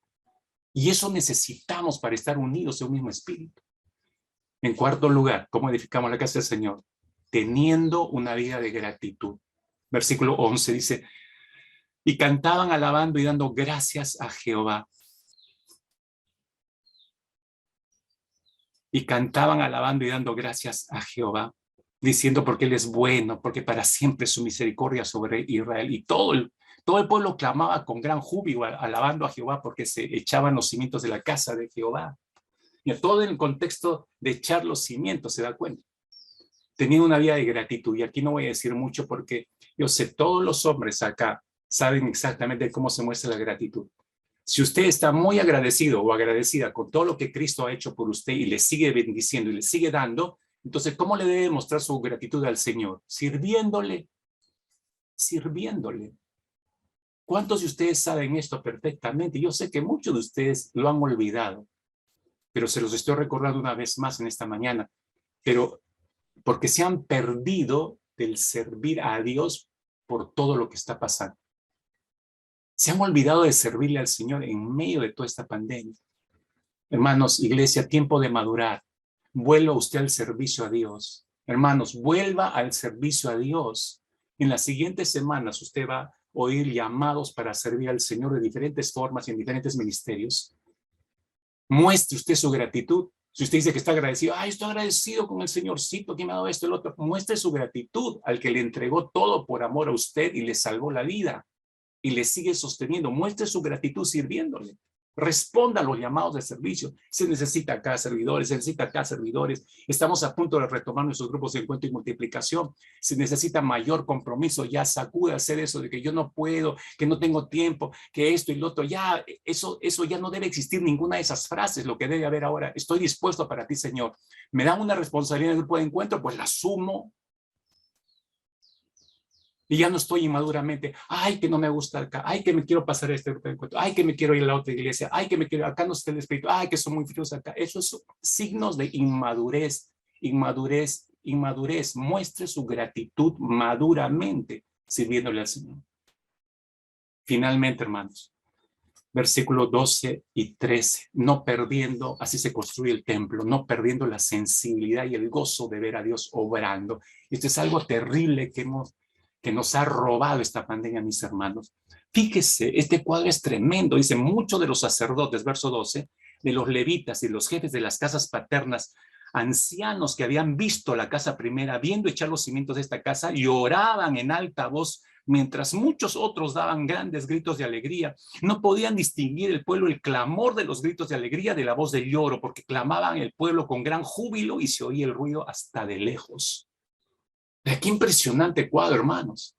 Speaker 1: Y eso necesitamos para estar unidos en un mismo espíritu. En cuarto lugar, ¿cómo edificamos la casa del Señor? Teniendo una vida de gratitud. Versículo 11 dice, y cantaban alabando y dando gracias a Jehová. Y cantaban alabando y dando gracias a Jehová, diciendo porque Él es bueno, porque para siempre es su misericordia sobre Israel. Y todo el pueblo clamaba con gran júbilo, alabando a Jehová, porque se echaban los cimientos de la casa de Jehová. Y todo en el contexto de echar los cimientos, se da cuenta. Teniendo una vida de gratitud, y aquí no voy a decir mucho porque yo sé, todos los hombres acá saben exactamente cómo se muestra la gratitud. Si usted está muy agradecido o agradecida con todo lo que Cristo ha hecho por usted y le sigue bendiciendo y le sigue dando, entonces, ¿cómo le debe mostrar su gratitud al Señor? Sirviéndole, sirviéndole. ¿Cuántos de ustedes saben esto perfectamente? Yo sé que muchos de ustedes lo han olvidado, pero se los estoy recordando una vez más en esta mañana. Pero porque se han perdido del servir a Dios por todo lo que está pasando. Se han olvidado de servirle al Señor en medio de toda esta pandemia. Hermanos, iglesia, tiempo de madurar. Vuelva usted al servicio a Dios. Hermanos, vuelva al servicio a Dios. En las siguientes semanas usted va a oír llamados para servir al Señor de diferentes formas y en diferentes ministerios. Muestre usted su gratitud. Si usted dice que está agradecido, estoy agradecido con el Señorcito que me ha dado esto y lo otro, muestre su gratitud al que le entregó todo por amor a usted y le salvó la vida y le sigue sosteniendo. Muestre su gratitud sirviéndole. Responda a los llamados de servicio. Se necesita acá servidores, se necesita acá servidores. Estamos a punto de retomar nuestros grupos de encuentro y multiplicación. Se necesita mayor compromiso. Ya sacude hacer eso de que yo no puedo, que no tengo tiempo, que esto y lo otro. Ya, eso ya no debe existir ninguna de esas frases. Lo que debe haber ahora, estoy dispuesto para ti, Señor. Me dan una responsabilidad en el grupo de encuentro, pues la asumo. Y ya no estoy inmaduramente, que no me gusta acá, que me quiero pasar este grupo de encuentro, que me quiero ir a la otra iglesia, que me quiero, acá no está el espíritu, que son muy fríos acá. Esos son signos de inmadurez, inmadurez, inmadurez. Muestre su gratitud maduramente sirviéndole al Señor. Finalmente, hermanos, versículos 12 y 13, no perdiendo, así se construye el templo, no perdiendo la sensibilidad y el gozo de ver a Dios obrando. Esto es algo terrible que nos ha robado esta pandemia, mis hermanos. Fíjese, este cuadro es tremendo. Dice, muchos de los sacerdotes, verso 12, de los levitas y los jefes de las casas paternas, ancianos que habían visto la casa primera, viendo echar los cimientos de esta casa, lloraban en alta voz, mientras muchos otros daban grandes gritos de alegría. No podían distinguir el pueblo el clamor de los gritos de alegría de la voz del lloro, porque clamaban el pueblo con gran júbilo y se oía el ruido hasta de lejos. Qué impresionante cuadro, hermanos.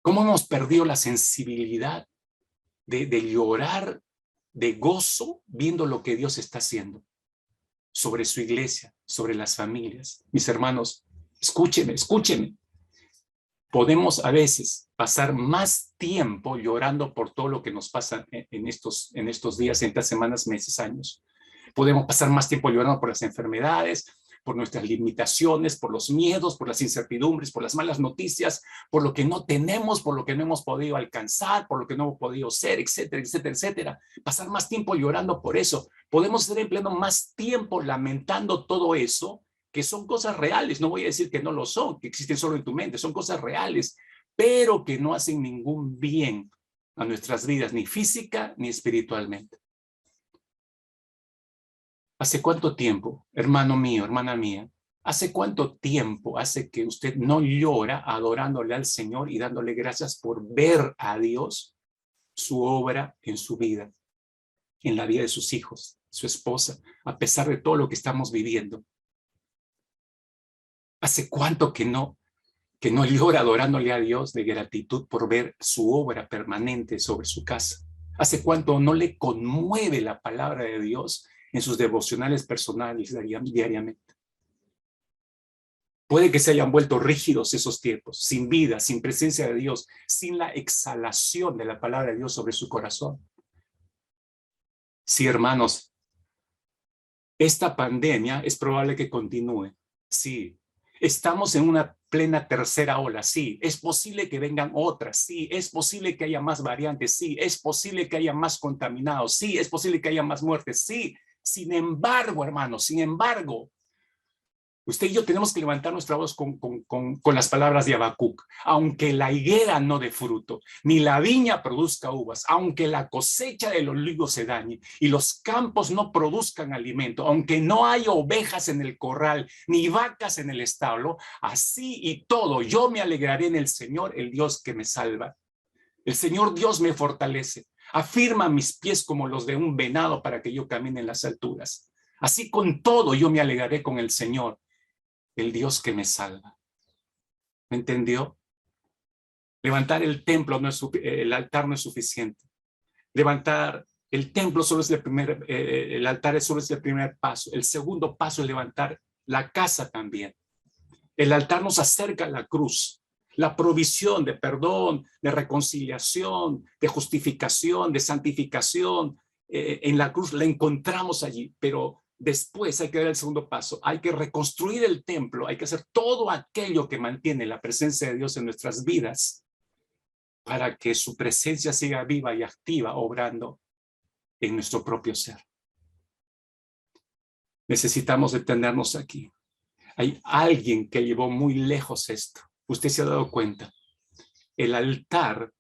Speaker 1: ¿Cómo hemos perdido la sensibilidad de llorar de gozo viendo lo que Dios está haciendo sobre su iglesia, sobre las familias? Mis hermanos, escúcheme, escúcheme. Podemos a veces pasar más tiempo llorando por todo lo que nos pasa en estos días, en estas semanas, meses, años. Podemos pasar más tiempo llorando por las enfermedades, por nuestras limitaciones, por los miedos, por las incertidumbres, por las malas noticias, por lo que no tenemos, por lo que no hemos podido alcanzar, por lo que no hemos podido ser, etcétera, etcétera, etcétera. Pasar más tiempo llorando por eso. Podemos estar empleando más tiempo lamentando todo eso, que son cosas reales. No voy a decir que no lo son, que existen solo en tu mente, son cosas reales, pero que no hacen ningún bien a nuestras vidas, ni física ni espiritualmente. ¿Hace cuánto tiempo, hermano mío, hermana mía, hace cuánto tiempo hace que usted no llora adorándole al Señor y dándole gracias por ver a Dios, su obra en su vida, en la vida de sus hijos, su esposa, a pesar de todo lo que estamos viviendo? ¿Hace cuánto que no que no llora adorándole a Dios de gratitud por ver su obra permanente sobre su casa? ¿Hace cuánto no le conmueve la palabra de Dios en sus devocionales personales diariamente? Puede que se hayan vuelto rígidos esos tiempos, sin vida, sin presencia de Dios, sin la exhalación de la palabra de Dios sobre su corazón. Sí, hermanos, esta pandemia es probable que continúe. Sí, estamos en una plena tercera ola. Sí, es posible que vengan otras. Sí, es posible que haya más variantes. Sí, es posible que haya más contaminados. Sí, es posible que haya más muertes. Sí, sin embargo, hermanos, sin embargo, usted y yo tenemos que levantar nuestra voz con las palabras de Habacuc. Aunque la higuera no dé fruto, ni la viña produzca uvas, aunque la cosecha del olivo se dañe y los campos no produzcan alimento, aunque no haya ovejas en el corral, ni vacas en el establo, así y todo, yo me alegraré en el Señor, el Dios que me salva. El Señor Dios me fortalece. Afirma mis pies como los de un venado para que yo camine en las alturas. Así con todo yo me alegraré con el Señor, el Dios que me salva. ¿Me entendió? Levantar el templo no es el altar no es suficiente. Levantar el templo solo es el altar solo es el primer paso. El segundo paso es levantar la casa también. El altar nos acerca a la cruz, la provisión de perdón, de reconciliación, de justificación, de santificación. En la cruz la encontramos allí, pero después hay que dar el segundo paso. Hay que reconstruir el templo, hay que hacer todo aquello que mantiene la presencia de Dios en nuestras vidas para que su presencia siga viva y activa, obrando en nuestro propio ser. Necesitamos detenernos aquí. Hay alguien que llevó muy lejos esto. Usted se ha dado cuenta. El altar,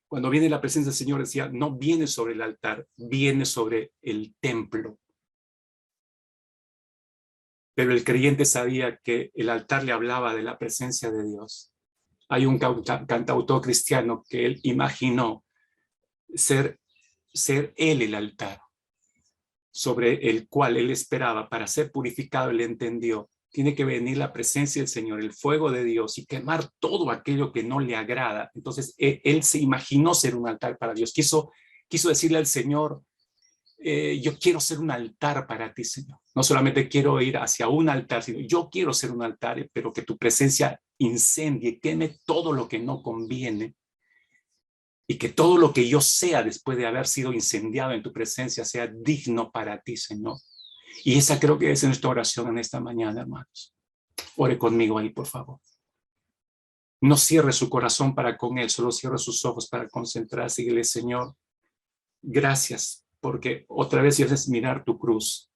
Speaker 1: cuando viene la presencia del Señor, decía, no viene sobre el altar, viene sobre el templo. Pero el creyente sabía que el altar le hablaba de la presencia de Dios. Hay un cantautor cristiano que él imaginó ser él el altar, sobre el cual él esperaba para ser purificado. Él entendió, tiene que venir la presencia del Señor, el fuego de Dios y quemar todo aquello que no le agrada. Entonces él se imaginó ser un altar para Dios. Quiso decirle al Señor, yo quiero ser un altar para ti, Señor. No solamente quiero ir hacia un altar, sino yo quiero ser un altar, pero que tu presencia incendie, queme todo lo que no conviene y que todo lo que yo sea después de haber sido incendiado en tu presencia sea digno para ti, Señor. Y esa creo que es nuestra oración en esta mañana, hermanos. Ore conmigo ahí, por favor. No cierre su corazón para con Él, solo cierre sus ojos para concentrarse y dile, Señor, gracias, porque otra vez es mirar tu cruz.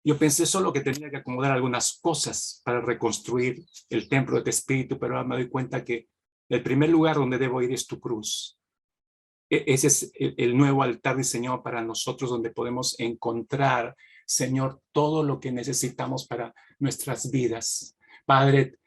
Speaker 1: Yo pensé solo que tenía que acomodar algunas cosas para reconstruir el templo de tu espíritu, pero ahora me doy cuenta que el primer lugar donde debo ir es tu cruz. Ese es el nuevo altar diseñado para nosotros, donde podemos encontrar, Señor, todo lo que necesitamos para nuestras vidas. Padre,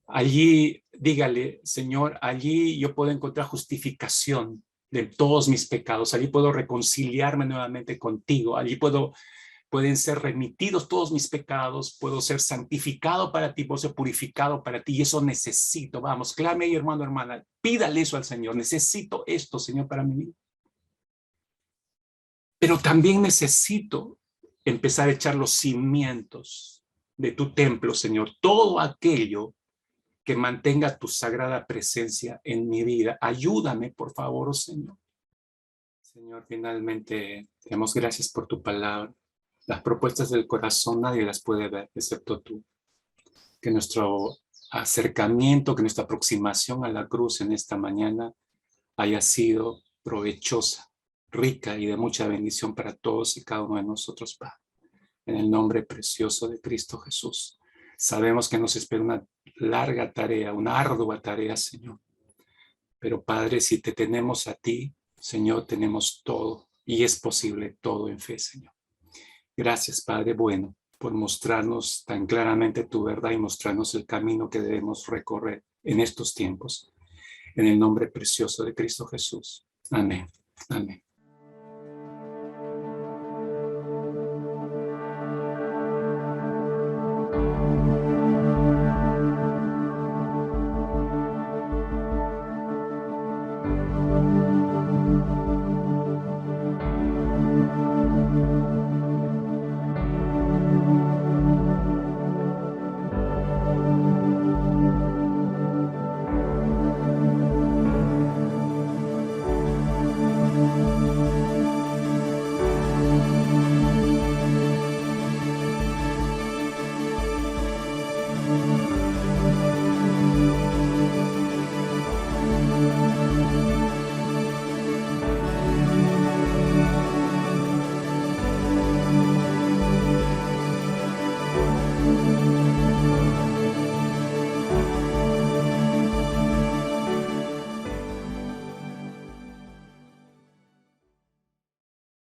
Speaker 1: allí, dígale, Señor, allí yo puedo encontrar justificación de todos mis pecados. Allí puedo reconciliarme nuevamente contigo. Allí pueden ser remitidos todos mis pecados. Puedo ser santificado para ti, puedo ser purificado para ti. Y eso necesito. Vamos, clame ahí, hermano, hermana. Pídale eso al Señor. Necesito esto, Señor, para mi vida. Pero también necesito empezar a echar los cimientos de tu templo, Señor. Todo aquello que mantenga tu sagrada presencia en mi vida. Ayúdame, por favor, oh Señor. Señor, finalmente te damos gracias por tu palabra. Las propuestas del corazón nadie las puede ver, excepto tú. Que nuestro acercamiento, que nuestra aproximación a la cruz en esta mañana haya sido provechosa, rica y de mucha bendición para todos y cada uno de nosotros, Padre. En el nombre precioso de Cristo Jesús. Sabemos que nos espera una larga tarea, una ardua tarea, Señor. Pero, Padre, si te tenemos a ti, Señor, tenemos todo y es posible todo en fe, Señor. Gracias, Padre bueno, por mostrarnos tan claramente tu verdad y mostrarnos el camino que debemos recorrer en estos tiempos. En el nombre precioso de Cristo Jesús. Amén. Amén.